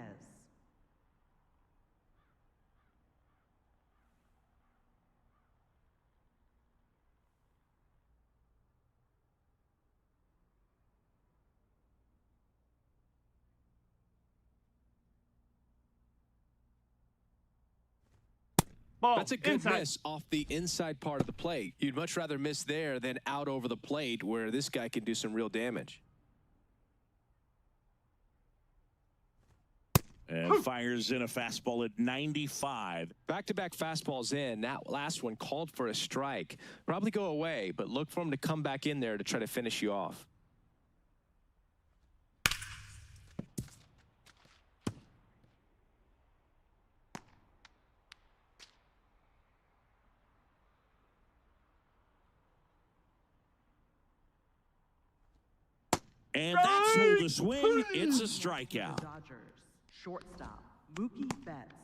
[SPEAKER 3] Ball.
[SPEAKER 2] That's a good
[SPEAKER 3] inside.
[SPEAKER 2] miss off the inside part of the plate. You'd much rather miss there than out over the plate where this guy can do some real damage.
[SPEAKER 1] And fires in a fastball at 95.
[SPEAKER 2] Back-to-back fastballs in. That last one called for a strike. Probably go away, but look for him to come back in there to try to finish you off.
[SPEAKER 1] And that's ruled a swing. It's a strikeout.
[SPEAKER 4] The Dodgers, shortstop, Mookie Betts.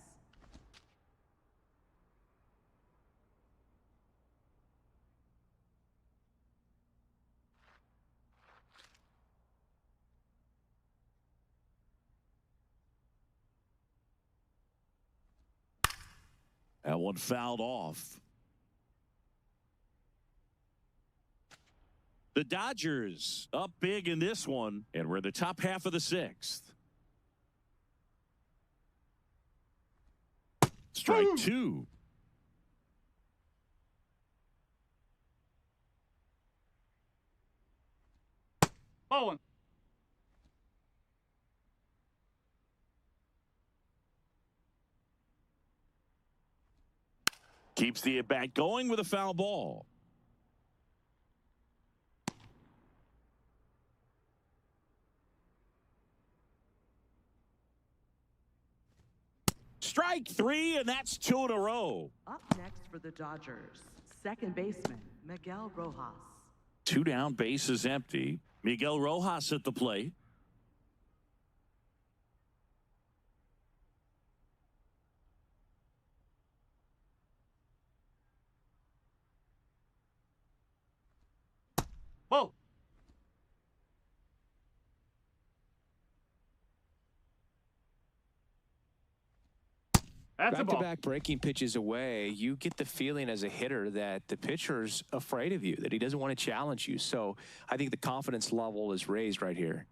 [SPEAKER 1] That one fouled off. The Dodgers up big in this one, and we're in the top half of the 6th. Strike 2.
[SPEAKER 3] Ball one.
[SPEAKER 1] Keeps the at-bat going with a foul ball. Strike 3, and that's 2 in a row.
[SPEAKER 4] Up next for the Dodgers, second baseman, Miguel Rojas.
[SPEAKER 1] 2 down, bases empty. Miguel Rojas at the plate.
[SPEAKER 3] Ball. That's a ball.
[SPEAKER 2] Back-to-back breaking pitches away, you get the feeling as a hitter that the pitcher's afraid of you, that he doesn't want to challenge you. So I think the confidence level is raised right here.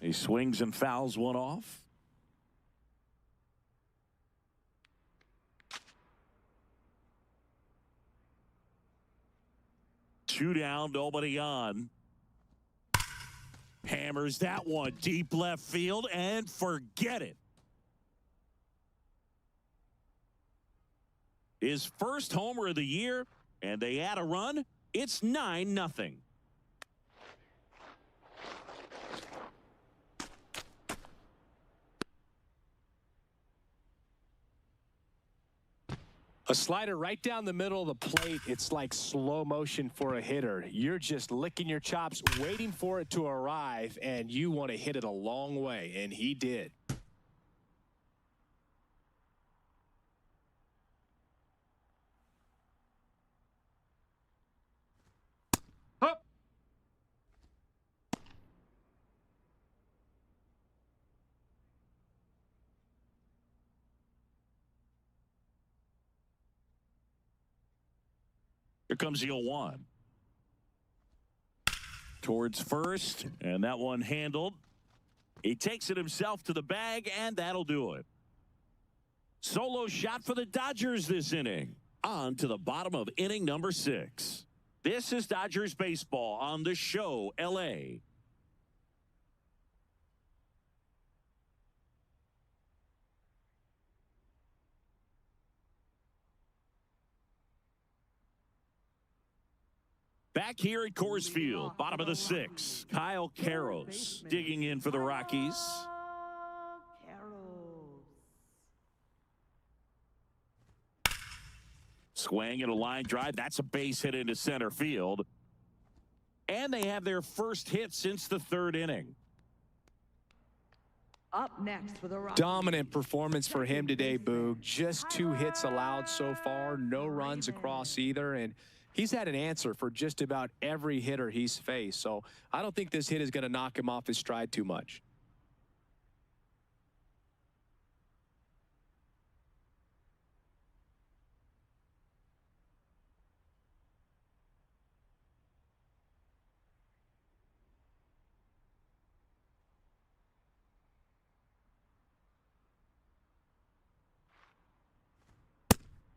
[SPEAKER 1] He swings and fouls one off. Two down, nobody on. Hammers that one deep left field and forget it. His first homer of the year, and they add a run. It's 9-0.
[SPEAKER 2] A slider right down the middle of the plate. It's like slow motion for a hitter. You're just licking your chops, waiting for it to arrive, and you want to hit it a long way, and he did.
[SPEAKER 3] Hup.
[SPEAKER 1] Here comes the 0-1. Towards first, and that one handled. He takes it himself to the bag, and that'll do it. Solo shot for the Dodgers this inning. On to the bottom of inning number 6. This is Dodgers baseball on the show, LA. Back here at Coors Field, bottom of the 6th, Kyle Carros digging in for the Rockies. Swing and a line drive. That's a base hit into center field. And they have their first hit since the 3rd inning.
[SPEAKER 4] Up next for the Rockies.
[SPEAKER 2] Dominant performance for him today, Boog. Just 2 hits allowed so far, no runs across either, and he's had an answer for just about every hitter he's faced. So I don't think this hit is going to knock him off his stride too much.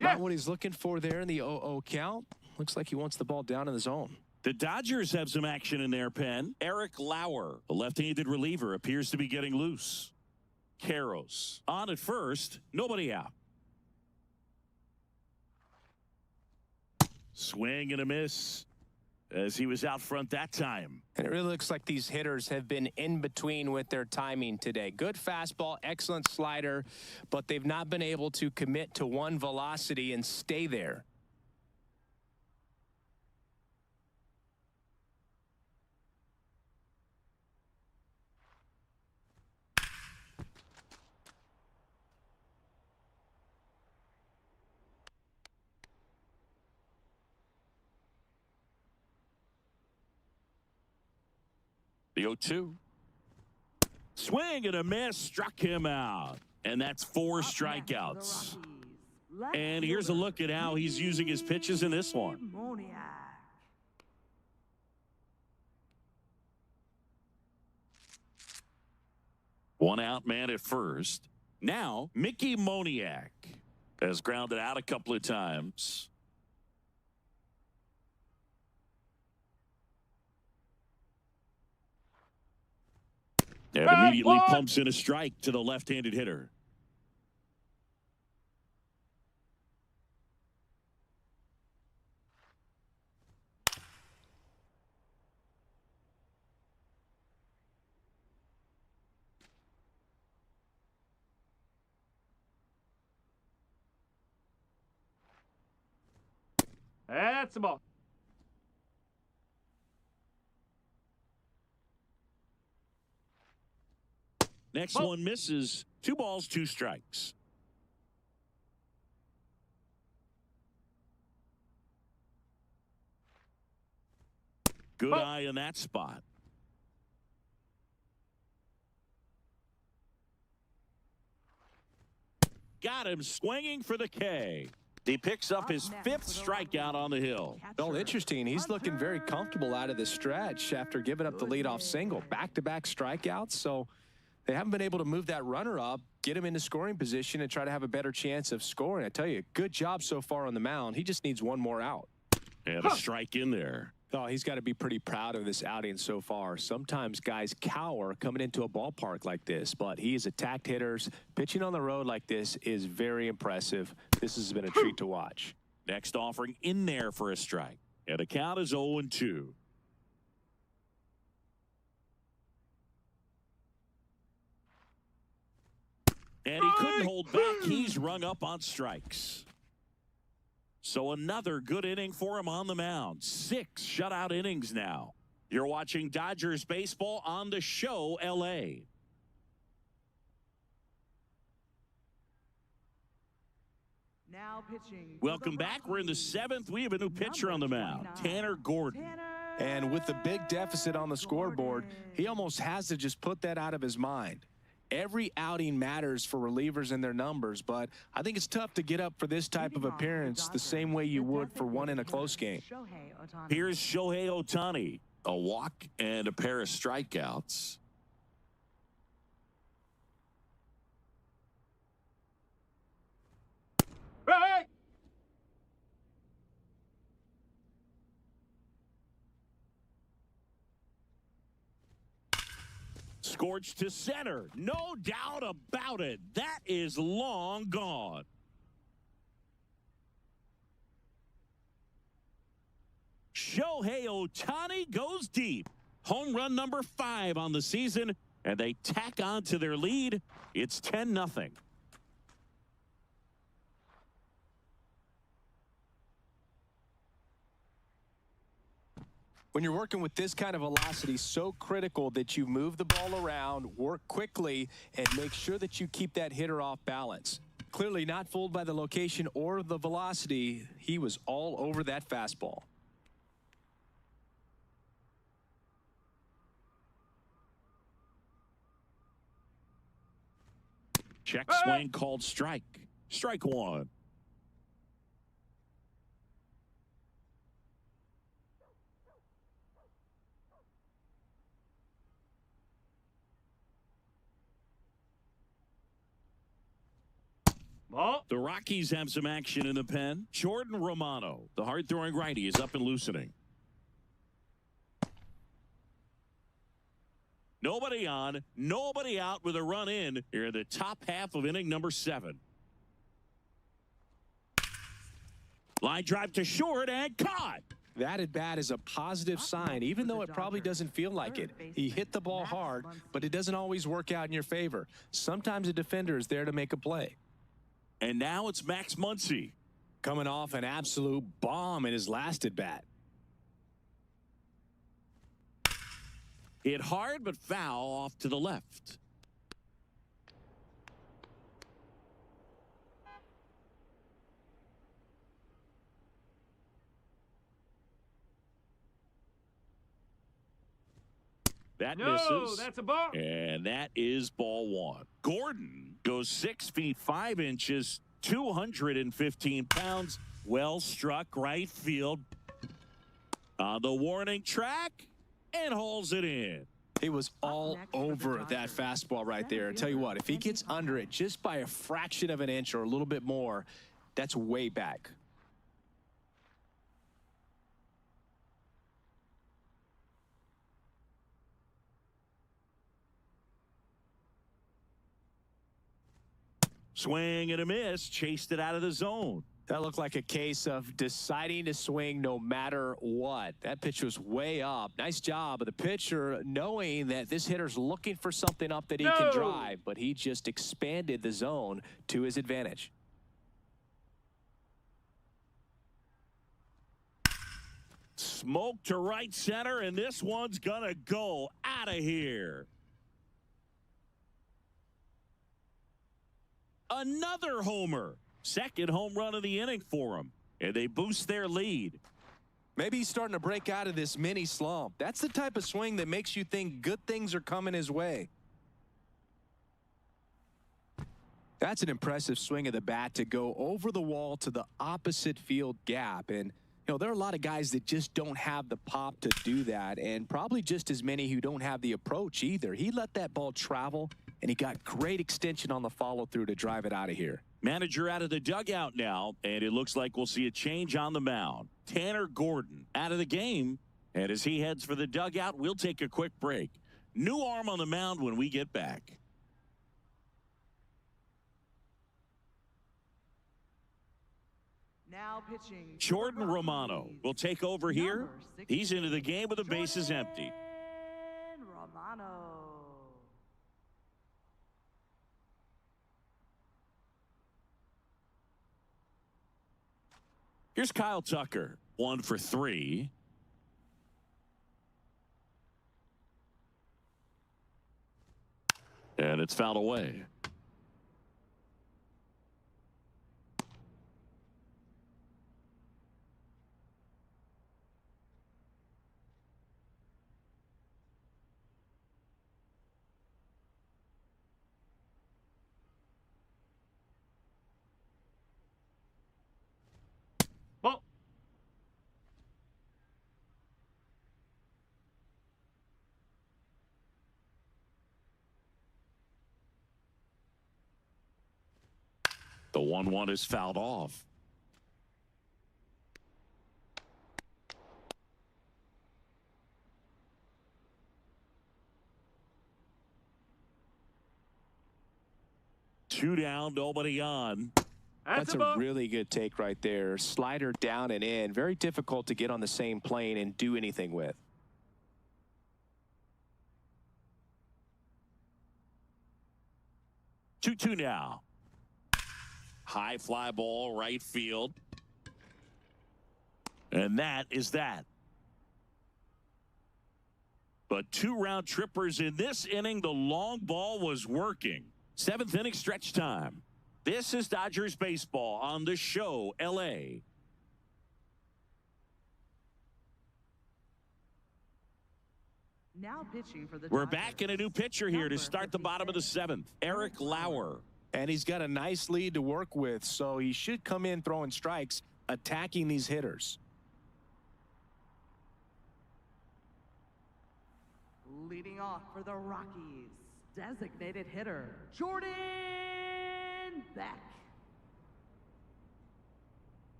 [SPEAKER 2] Not what he's looking for there in the 0-0 count. Looks like he wants the ball down in the zone.
[SPEAKER 1] The Dodgers have some action in their pen. Eric Lauer, the left-handed reliever, appears to be getting loose. Carros on at first, nobody out. Swing and a miss as he was out front that time.
[SPEAKER 7] And it really looks like these hitters have been in between with their timing today. Good fastball, excellent slider, but they've not been able to commit to one velocity and stay there.
[SPEAKER 1] The 0-2. Swing and a miss, struck him out. And that's 4 strikeouts. And here's a look at how he's using his pitches in this one. One out man at first. Now, Mickey Moniak has grounded out a couple of times. And immediately pumps in a strike to the left-handed hitter.
[SPEAKER 3] That's the ball.
[SPEAKER 1] Next one misses. 2 balls, 2 strikes. Good eye in that spot. Got him swinging for the K. He picks up his 5th strikeout on the hill.
[SPEAKER 2] Well, interesting. He's looking very comfortable out of the stretch after giving up the leadoff single. Back-to-back strikeouts, so they haven't been able to move that runner up, get him into scoring position, and try to have a better chance of scoring. I tell you, good job so far on the mound. He just needs one more out.
[SPEAKER 1] And a strike in there.
[SPEAKER 2] Oh, he's got to be pretty proud of this outing so far. Sometimes guys cower coming into a ballpark like this, but he has attacked hitters. Pitching on the road like this is very impressive. This has been a treat to watch.
[SPEAKER 1] Next offering in there for a strike. And the count is 0-2. And he couldn't hold back. He's rung up on strikes. So another good inning for him on the mound. 6 shutout innings now. You're watching Dodgers baseball on the show, LA.
[SPEAKER 4] Now pitching.
[SPEAKER 1] Welcome back. We're in the 7th. We have a new pitcher on the mound, Tanner Gordon.
[SPEAKER 2] And with the big deficit on the scoreboard, he almost has to just put that out of his mind. Every outing matters for relievers and their numbers, but I think it's tough to get up for this type of appearance the same way you would for one in a close game.
[SPEAKER 1] Here's Shohei Ohtani, a walk and a pair of strikeouts. Scorched to center. No doubt about it. That is long gone. Shohei Ohtani goes deep. Home run number 5 on the season, and they tack on to their lead. It's 10-0.
[SPEAKER 2] When you're working with this kind of velocity, so critical that you move the ball around, work quickly, and make sure that you keep that hitter off balance. Clearly not fooled by the location or the velocity. He was all over that fastball.
[SPEAKER 1] Check swing called strike. Strike 1.
[SPEAKER 3] Ball.
[SPEAKER 1] The Rockies have some action in the pen. Jordan Romano, the hard-throwing righty, is up and loosening. Nobody on, nobody out with a run in here in the top half of inning number 7. Line drive to short and caught.
[SPEAKER 2] That at bat is a positive sign, even though it probably doesn't feel like it. He hit the ball hard, but it doesn't always work out in your favor. Sometimes a defender is there to make a play.
[SPEAKER 1] And now it's Max Muncy.
[SPEAKER 2] Coming off an absolute bomb in his last at bat.
[SPEAKER 1] Hit hard but foul off to the left. That misses.
[SPEAKER 3] That's a ball.
[SPEAKER 1] And that is ball 1. Gordon goes 6 feet 5 inches, 215 pounds. Well struck right field. On the warning track and holds it in.
[SPEAKER 2] He was all over that fastball right there. I tell you what, if he gets under it just by a fraction of an inch or a little bit more, that's way back.
[SPEAKER 1] Swing and a miss. Chased it out of the zone.
[SPEAKER 2] That looked like a case of deciding to swing no matter what. That pitch was way up. Nice job of the pitcher knowing that this hitter's looking for something up that he can drive, but he just expanded the zone to his advantage.
[SPEAKER 1] Smoke to right center, and this one's gonna go out of here. Another homer. Second home run of the inning for him. And they boost their lead.
[SPEAKER 2] Maybe he's starting to break out of this mini slump. That's the type of swing that makes you think good things are coming his way. That's an impressive swing of the bat to go over the wall to the opposite field gap. And, you know, there are a lot of guys that just don't have the pop to do that, and probably just as many who don't have the approach either. He let that ball travel, and he got great extension on the follow-through to drive it out of here.
[SPEAKER 1] Manager out of the dugout now, and it looks like we'll see a change on the mound. Tanner Gordon out of the game, and as he heads for the dugout, we'll take a quick break. New arm on the mound when we get back.
[SPEAKER 4] Now pitching.
[SPEAKER 1] Jordan Romano will take over here. He's into the game with the bases empty.
[SPEAKER 4] Romano.
[SPEAKER 1] Here's Kyle Tucker, 1 for 3. And it's fouled away.
[SPEAKER 3] Ball.
[SPEAKER 1] The 1-1 is fouled off. 2 down, nobody on.
[SPEAKER 2] That's
[SPEAKER 3] a
[SPEAKER 2] a
[SPEAKER 3] ball.
[SPEAKER 2] really good take right there. Slider down and in. Very difficult to get on the same plane and do anything with.
[SPEAKER 1] Two now. High fly ball, right field. And that is that. But 2 round trippers in this inning. The long ball was working. 7th inning stretch time. This is Dodgers baseball on the show, LA.
[SPEAKER 4] Now pitching for the
[SPEAKER 1] We're
[SPEAKER 4] Dodgers.
[SPEAKER 1] back in a new pitcher here to start the bottom of the 7th. Eric Lauer.
[SPEAKER 7] And he's got a nice lead to work with, so he should come in throwing strikes, attacking these hitters.
[SPEAKER 4] Leading off for the Rockies, designated hitter, Jordan Beck.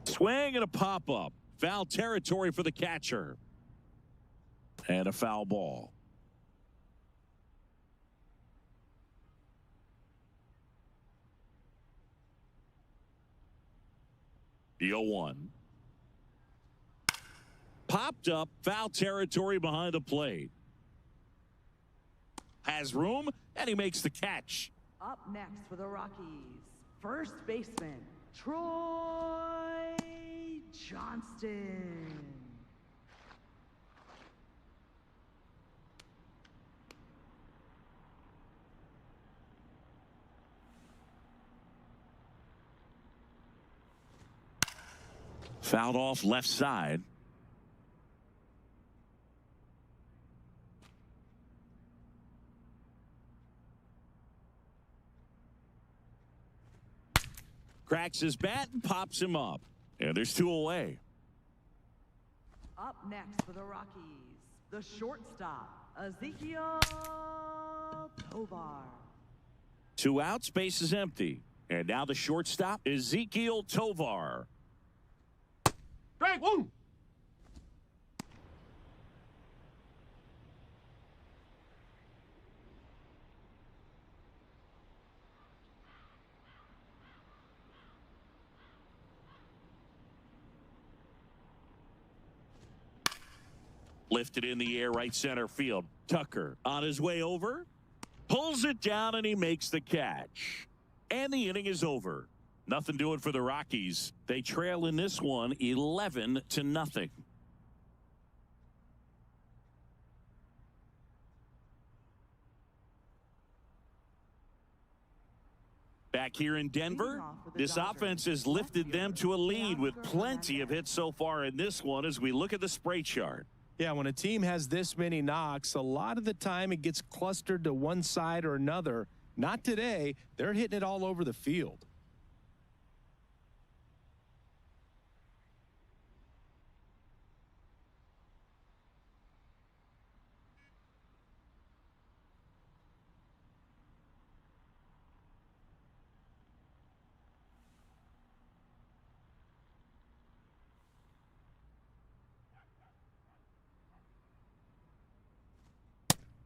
[SPEAKER 1] Swing and a pop-up. Foul territory for the catcher. And a foul ball. The 0-1. Popped up, foul territory behind the plate. Has room, and he makes the catch.
[SPEAKER 4] Up next for the Rockies, first baseman, Troy Johnston.
[SPEAKER 1] Fouled off left side. Cracks his bat and pops him up. And there's 2 away.
[SPEAKER 4] Up next for the Rockies, the shortstop, Ezekiel Tovar.
[SPEAKER 1] 2 outs, base is empty. And now the shortstop, Ezekiel Tovar.
[SPEAKER 3] Strike one.
[SPEAKER 1] Lifted in the air, right center field. Tucker on his way over. Pulls it down, and he makes the catch. And the inning is over. Nothing doing for the Rockies. They trail in this one 11-0. Back here in Denver, this offense has lifted them to a lead with plenty of hits so far in this one as we look at the spray chart.
[SPEAKER 7] Yeah, when a team has this many knocks, a lot of the time it gets clustered to one side or another. Not today. They're hitting it all over the field.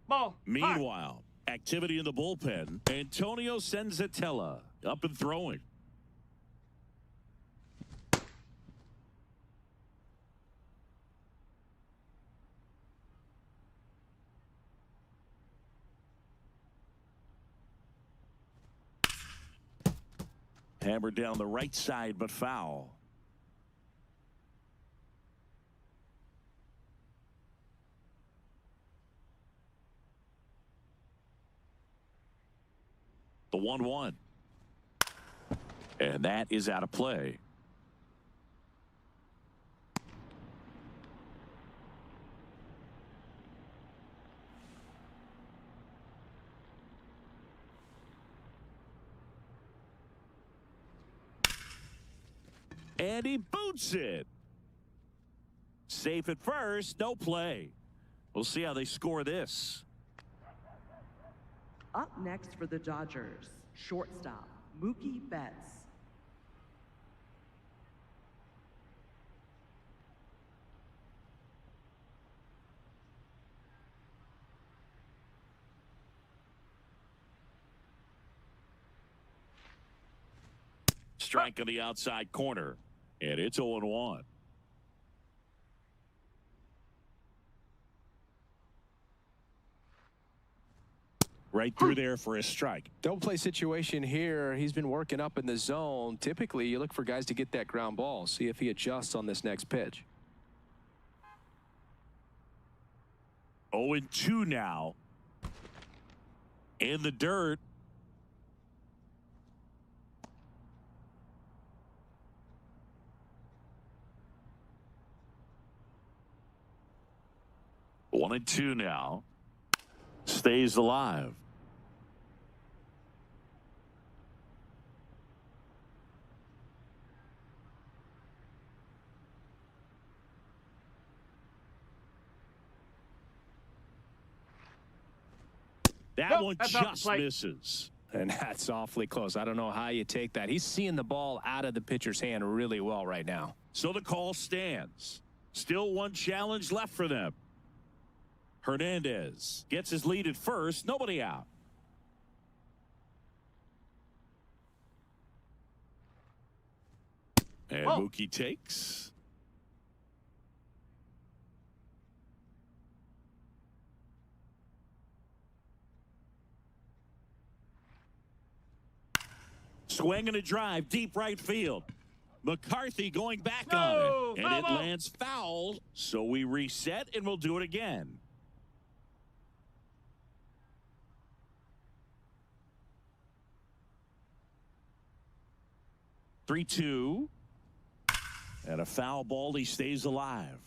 [SPEAKER 3] Ball.
[SPEAKER 1] Meanwhile, activity in the bullpen. Antonio Senzatella up and throwing. Hammered down the right side, but foul. The 1-1. And that is out of play. And he boots it. Safe at first, no play. We'll see how they score this.
[SPEAKER 4] Up next for the Dodgers, shortstop, Mookie Betts.
[SPEAKER 1] strike on the outside corner. And it's 0-1. Right through there for a strike.
[SPEAKER 2] Double play situation here. He's been working up in the zone. Typically, you look for guys to get that ground ball. See if he adjusts on this next pitch.
[SPEAKER 1] 0-2 now. In the dirt. One and two now. Stays alive. That one just misses.
[SPEAKER 2] And that's awfully close. I don't know how you take that. He's seeing the ball out of the pitcher's hand really well right now.
[SPEAKER 1] So the call stands. Still one challenge left for them. Hernandez gets his lead at first. Nobody out. And Mookie takes. Swing and a drive, deep right field. McCarthy going back on it. And it lands foul. So we reset and we'll do it again. Three-two. And a foul ball. He stays alive.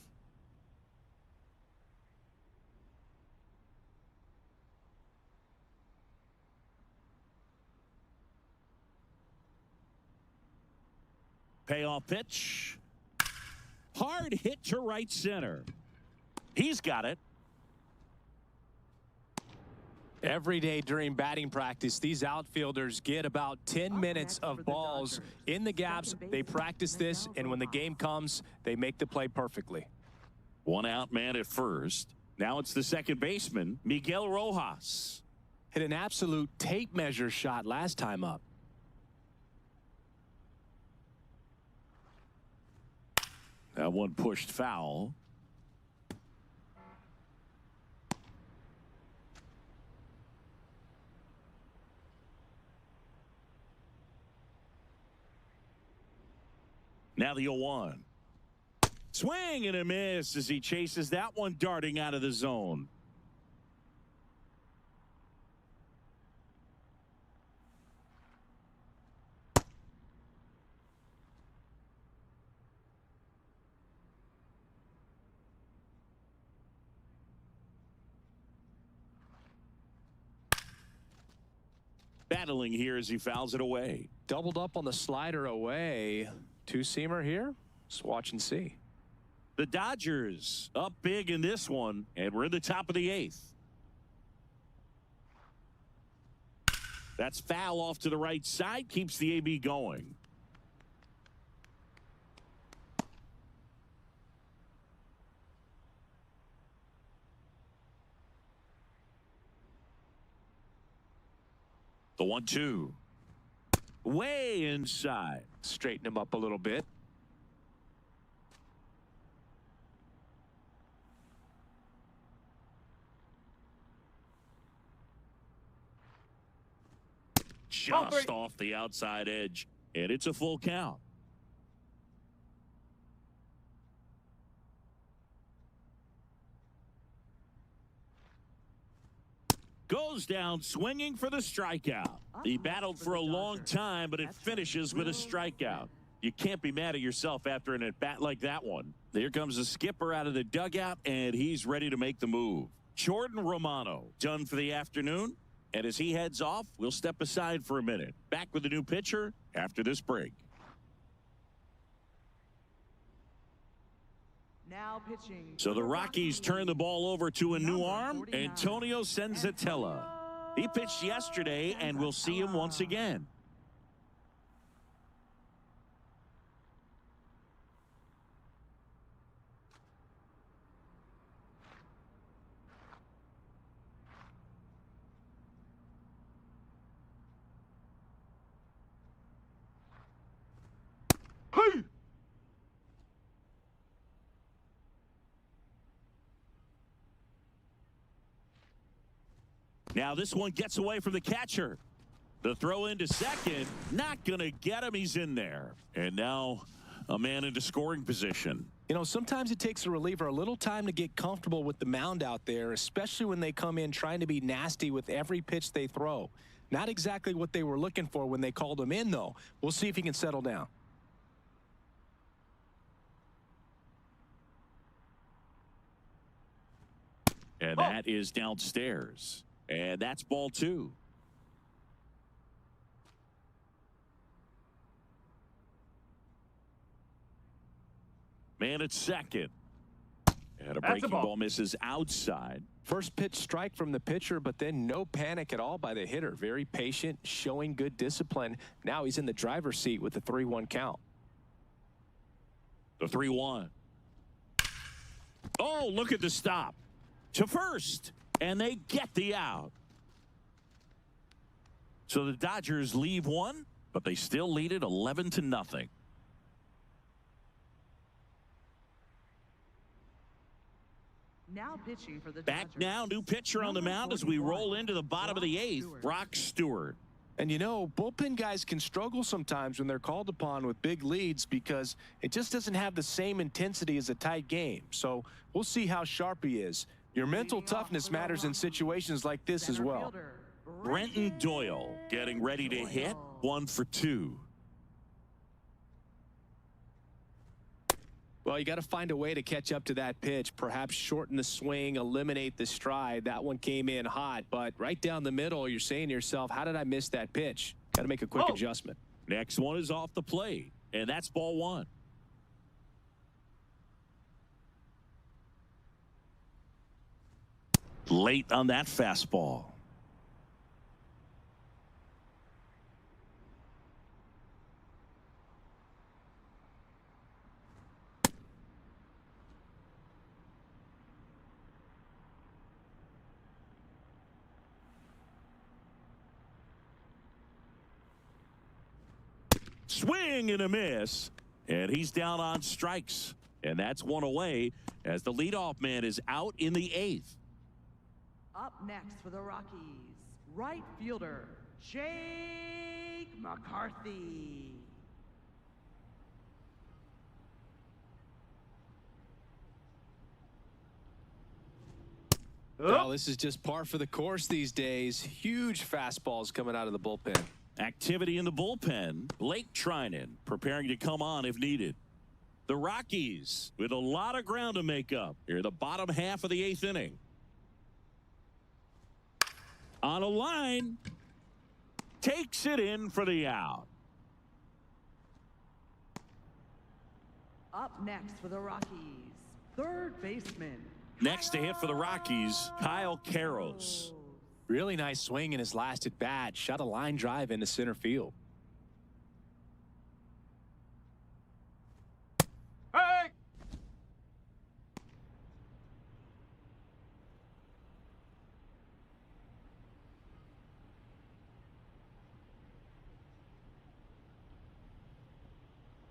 [SPEAKER 1] Payoff pitch. Hard hit to right center. He's got it.
[SPEAKER 2] Every day during batting practice, these outfielders get about 10 minutes of balls in the gaps. They practice this, and when the game comes, they make the play perfectly.
[SPEAKER 1] One out man at first. Now it's the second baseman, Miguel Rojas.
[SPEAKER 2] Hit an absolute tape measure shot last time up.
[SPEAKER 1] That one pushed foul. Now the 0-1. Swing and a miss as he chases that one darting out of the zone. Battling here as he fouls it away.
[SPEAKER 2] Doubled up on the slider away. Two-seamer here. Let's watch and see.
[SPEAKER 1] The Dodgers up big in this one, and we're in the top of the eighth. That's foul off to the right side, keeps the AB going. The 1-2. Way inside.
[SPEAKER 2] Straighten him up a little bit.
[SPEAKER 1] Just off the outside edge, and it's a full count. Goes down swinging for the strikeout. He battled for a long time, but it finishes with a strikeout. You can't be mad at yourself after an at-bat like that one. Here comes the skipper out of the dugout, and he's ready to make the move. Jordan Romano done for the afternoon. And as he heads off, we'll step aside for a minute. Back with a new pitcher after this break.
[SPEAKER 4] Now pitching.
[SPEAKER 1] So the Rockies turn the ball over to a new arm, Antonio Senzatella. He pitched yesterday, and we'll see him once again. Now this one gets away from the catcher. The throw into second, not going to get him. He's in there. And now a man into scoring position.
[SPEAKER 7] You know, sometimes it takes a reliever a little time to get comfortable with the mound out there, especially when they come in trying to be nasty with every pitch they throw. Not exactly what they were looking for when they called him in, though. We'll see if he can settle down.
[SPEAKER 1] And that is downstairs. And that's ball 2. Man at second. And a breaking ball misses outside.
[SPEAKER 7] First pitch strike from the pitcher, but then no panic at all by the hitter. Very patient, showing good discipline. Now he's in the driver's seat with the 3-1 count.
[SPEAKER 1] The 3-1. Oh, look at the stop. To first. And they get the out. So the Dodgers leave one, but they still lead it 11-0.
[SPEAKER 4] Now pitching for the
[SPEAKER 1] Back
[SPEAKER 4] Dodgers.
[SPEAKER 1] now, new pitcher on the mound as we roll into the bottom of the 8th. Brock Stewart.
[SPEAKER 7] And you know, bullpen guys can struggle sometimes when they're called upon with big leads because it just doesn't have the same intensity as a tight game. So we'll see how sharp he is. Your mental toughness matters in situations like this as well.
[SPEAKER 1] Brenton Doyle getting ready to hit. 1 for 2.
[SPEAKER 7] Well, you got to find a way to catch up to that pitch, perhaps shorten the swing, eliminate the stride. That one came in hot, but right down the middle, you're saying to yourself, how did I miss that pitch? Got to make a quick adjustment.
[SPEAKER 1] Next one is off the plate, and that's ball 1. Late on that fastball. Swing and a miss, and he's down on strikes, and that's one away as the leadoff man is out in the 8th.
[SPEAKER 4] Up next for the Rockies, right fielder Jake McCarthy.
[SPEAKER 7] Well, this is just par for the course these days. Huge fastballs coming out of the bullpen.
[SPEAKER 1] Activity in the bullpen. Blake Trinan preparing to come on if needed. The Rockies with a lot of ground to make up here in the bottom half of the 8th inning. On a line. Takes it in for the out.
[SPEAKER 4] Up next for the Rockies, third baseman.
[SPEAKER 1] Next to hit for the Rockies, Kyle Karros.
[SPEAKER 7] Really nice swing in his last at bat. Shot a line drive into center field.
[SPEAKER 3] Hey!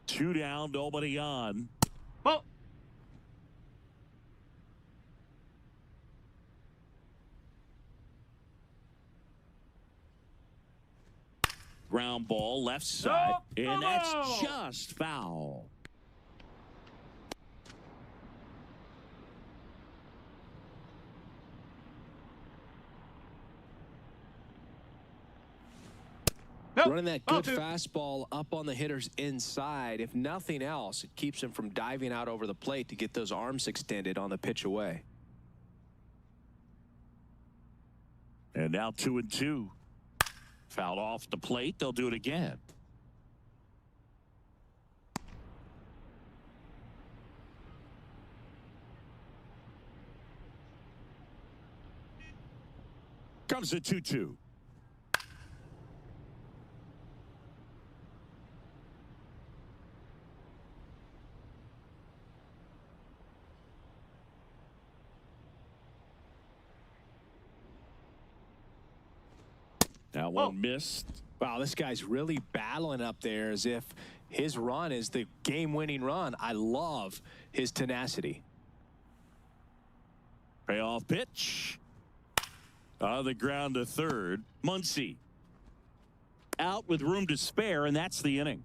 [SPEAKER 1] Two down, nobody on.
[SPEAKER 3] Ball.
[SPEAKER 1] Ground ball left side,
[SPEAKER 3] No,
[SPEAKER 1] and
[SPEAKER 3] no.
[SPEAKER 1] that's just foul.
[SPEAKER 3] Nope.
[SPEAKER 7] Running that good
[SPEAKER 3] 0-2.
[SPEAKER 7] fastball up on the hitter's inside. If nothing else, it keeps him from diving out over the plate to get those arms extended on the pitch away.
[SPEAKER 1] And now 2-2. Fouled off the plate. They'll do it again. Comes the 2-2. That one missed.
[SPEAKER 7] Wow, this guy's really battling up there as if his run is the game-winning run. I love his tenacity.
[SPEAKER 1] Payoff pitch. On the ground to third, Muncy. Out with room to spare, and that's the inning.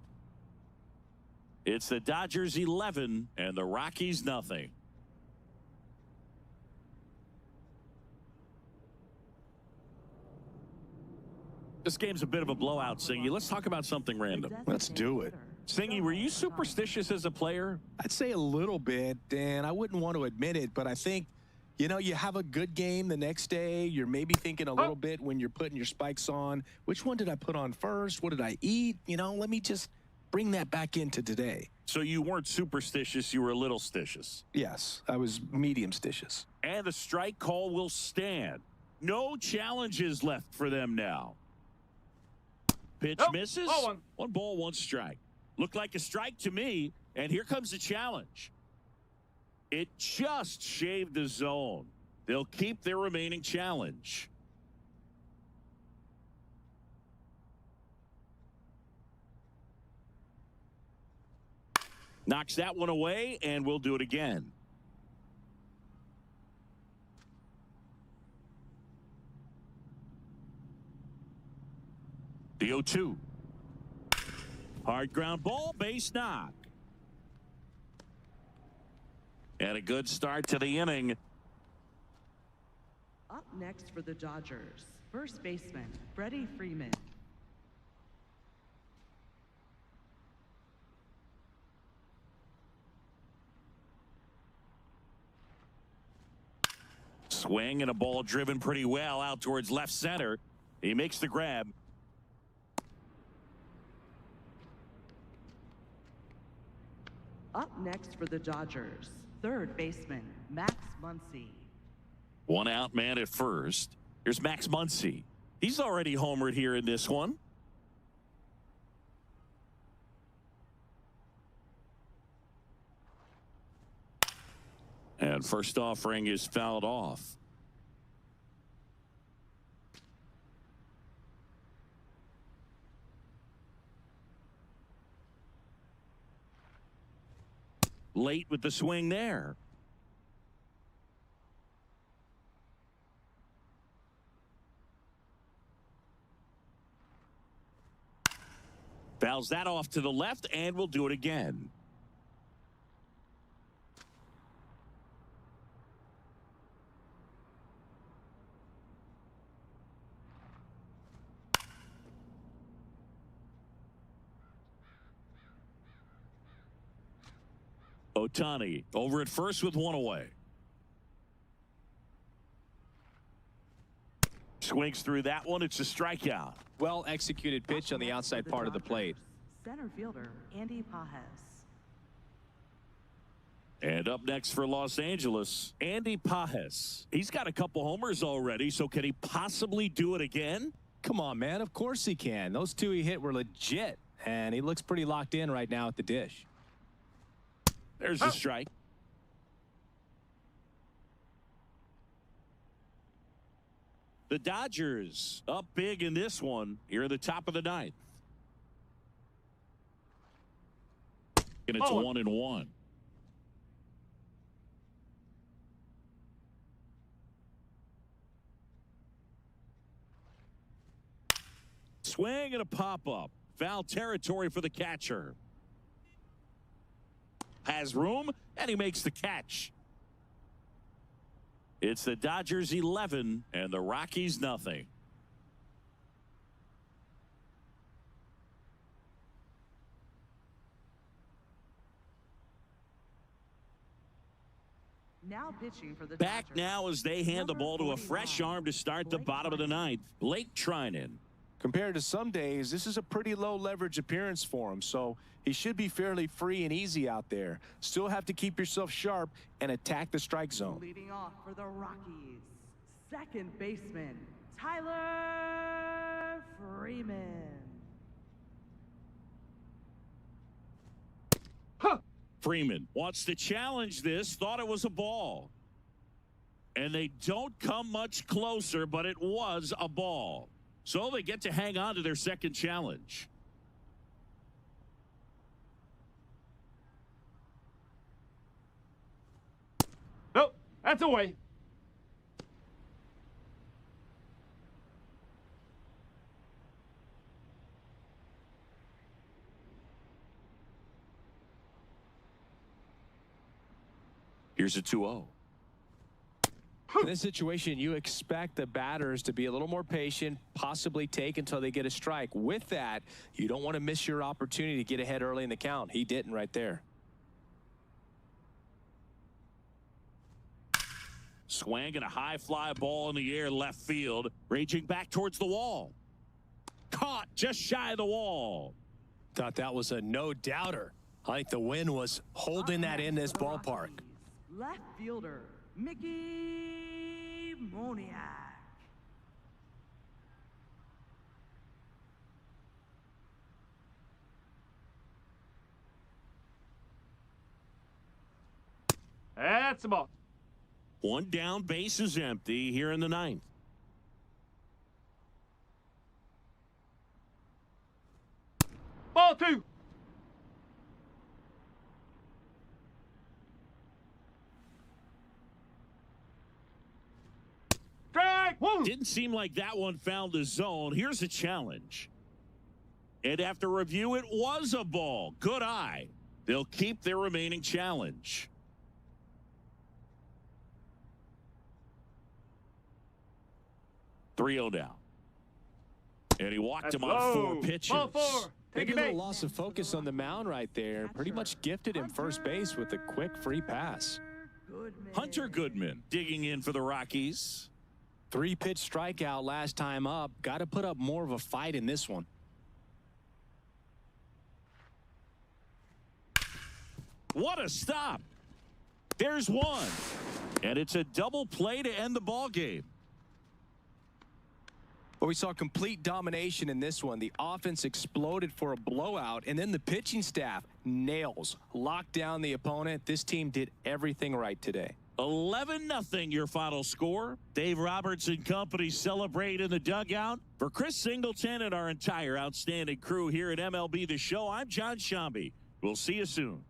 [SPEAKER 1] It's the Dodgers 11 and the Rockies nothing. This game's a bit of a blowout, Singy. Let's talk about something random.
[SPEAKER 7] Let's do it.
[SPEAKER 1] Singy, were you superstitious as a player?
[SPEAKER 7] I'd say a little bit, and I wouldn't want to admit it, but I think, you know, you have a good game the next day. You're maybe thinking a little bit when you're putting your spikes on. Which one did I put on first? What did I eat? You know, let me just bring that back into today.
[SPEAKER 1] So you weren't superstitious, you were a little stitious.
[SPEAKER 7] Yes, I was medium stitious.
[SPEAKER 1] And the strike call will stand. No challenges left for them now. Pitch misses. One ball, one strike. Looked like a strike to me, and here comes the challenge. It just shaved the zone. They'll keep their remaining challenge. Knocks that one away, and we'll do it again. The 0-2. Hard ground ball, base knock. And a good start to the inning.
[SPEAKER 4] Up next for the Dodgers, first baseman, Freddie Freeman.
[SPEAKER 1] Swing and a ball driven pretty well out towards left center. He makes the grab.
[SPEAKER 4] Up next for the Dodgers, third baseman, Max Muncy.
[SPEAKER 1] One out man at first. Here's Max Muncy. He's already homered here in this one. And first offering is fouled off. Late with the swing there. Fouls that off to the left, and we'll do it again. Ohtani over at first with one away. Swings through that one. It's a strikeout.
[SPEAKER 2] Well executed pitch on the outside part of the plate.
[SPEAKER 4] Center fielder, Andy Pajes.
[SPEAKER 1] And up next for Los Angeles, Andy Pajes. He's got a couple homers already, so can he possibly do it again?
[SPEAKER 2] Come on, man. Of course he can. Those two he hit were legit, and he looks pretty locked in right now at the dish.
[SPEAKER 1] There's a strike. The Dodgers up big in this one here at the top of the ninth. And it's 1-1. Swing and a pop-up. Foul territory for the catcher. Has room, and he makes the catch. It's the Dodgers 11 and the Rockies nothing.
[SPEAKER 4] Now pitching for the
[SPEAKER 1] Back
[SPEAKER 4] Dodgers.
[SPEAKER 1] now as they hand the ball to a fresh arm to start the bottom of the ninth. Blake Trinan.
[SPEAKER 7] Compared to some days, this is a pretty low leverage appearance for him, so he should be fairly free and easy out there. Still have to keep yourself sharp and attack the strike zone.
[SPEAKER 4] Leading off for the Rockies, second baseman, Tyler Freeman.
[SPEAKER 1] Freeman wants to challenge this, thought it was a ball. And they don't come much closer, but it was a ball. So they get to hang on to their second challenge.
[SPEAKER 3] Nope, that's away.
[SPEAKER 1] Here's a 2-0.
[SPEAKER 2] In this situation, you expect the batters to be a little more patient, possibly take until they get a strike. With that, you don't want to miss your opportunity to get ahead early in the count. He didn't right there.
[SPEAKER 1] Swing and a high fly ball in the air left field, raging back towards the wall. Caught just shy of the wall.
[SPEAKER 2] Thought that was a no-doubter. I think the win was holding that in this ballpark.
[SPEAKER 4] Left fielder, Mickey Moniak.
[SPEAKER 3] That's the ball.
[SPEAKER 1] One down, base is empty here in the 9th.
[SPEAKER 3] Ball 2. Strike 1.
[SPEAKER 1] Didn't seem like that one found the zone. Here's a challenge. And after review, it was a ball. Good eye. They'll keep their remaining challenge. Three 0 down. And he walked him on 4 pitches.
[SPEAKER 3] Ball 4.
[SPEAKER 2] Maybe
[SPEAKER 3] Take
[SPEAKER 2] a
[SPEAKER 3] it
[SPEAKER 2] little loss of focus on the mound right there. Pretty much gifted him first base with a quick free pass.
[SPEAKER 4] Goodman.
[SPEAKER 1] Hunter Goodman digging in for the Rockies.
[SPEAKER 2] 3-pitch strikeout last time up. Got to put up more of a fight in this one.
[SPEAKER 1] What a stop. There's one. And it's a double play to end the ball game.
[SPEAKER 2] But we saw complete domination in this one. The offense exploded for a blowout, and then the pitching staff nails, locked down the opponent. This team did everything right today.
[SPEAKER 1] 11-0 your final score. Dave Roberts and company celebrate in the dugout. For Chris Singleton and our entire outstanding crew here at MLB The Show, I'm John Shambi. We'll see you soon.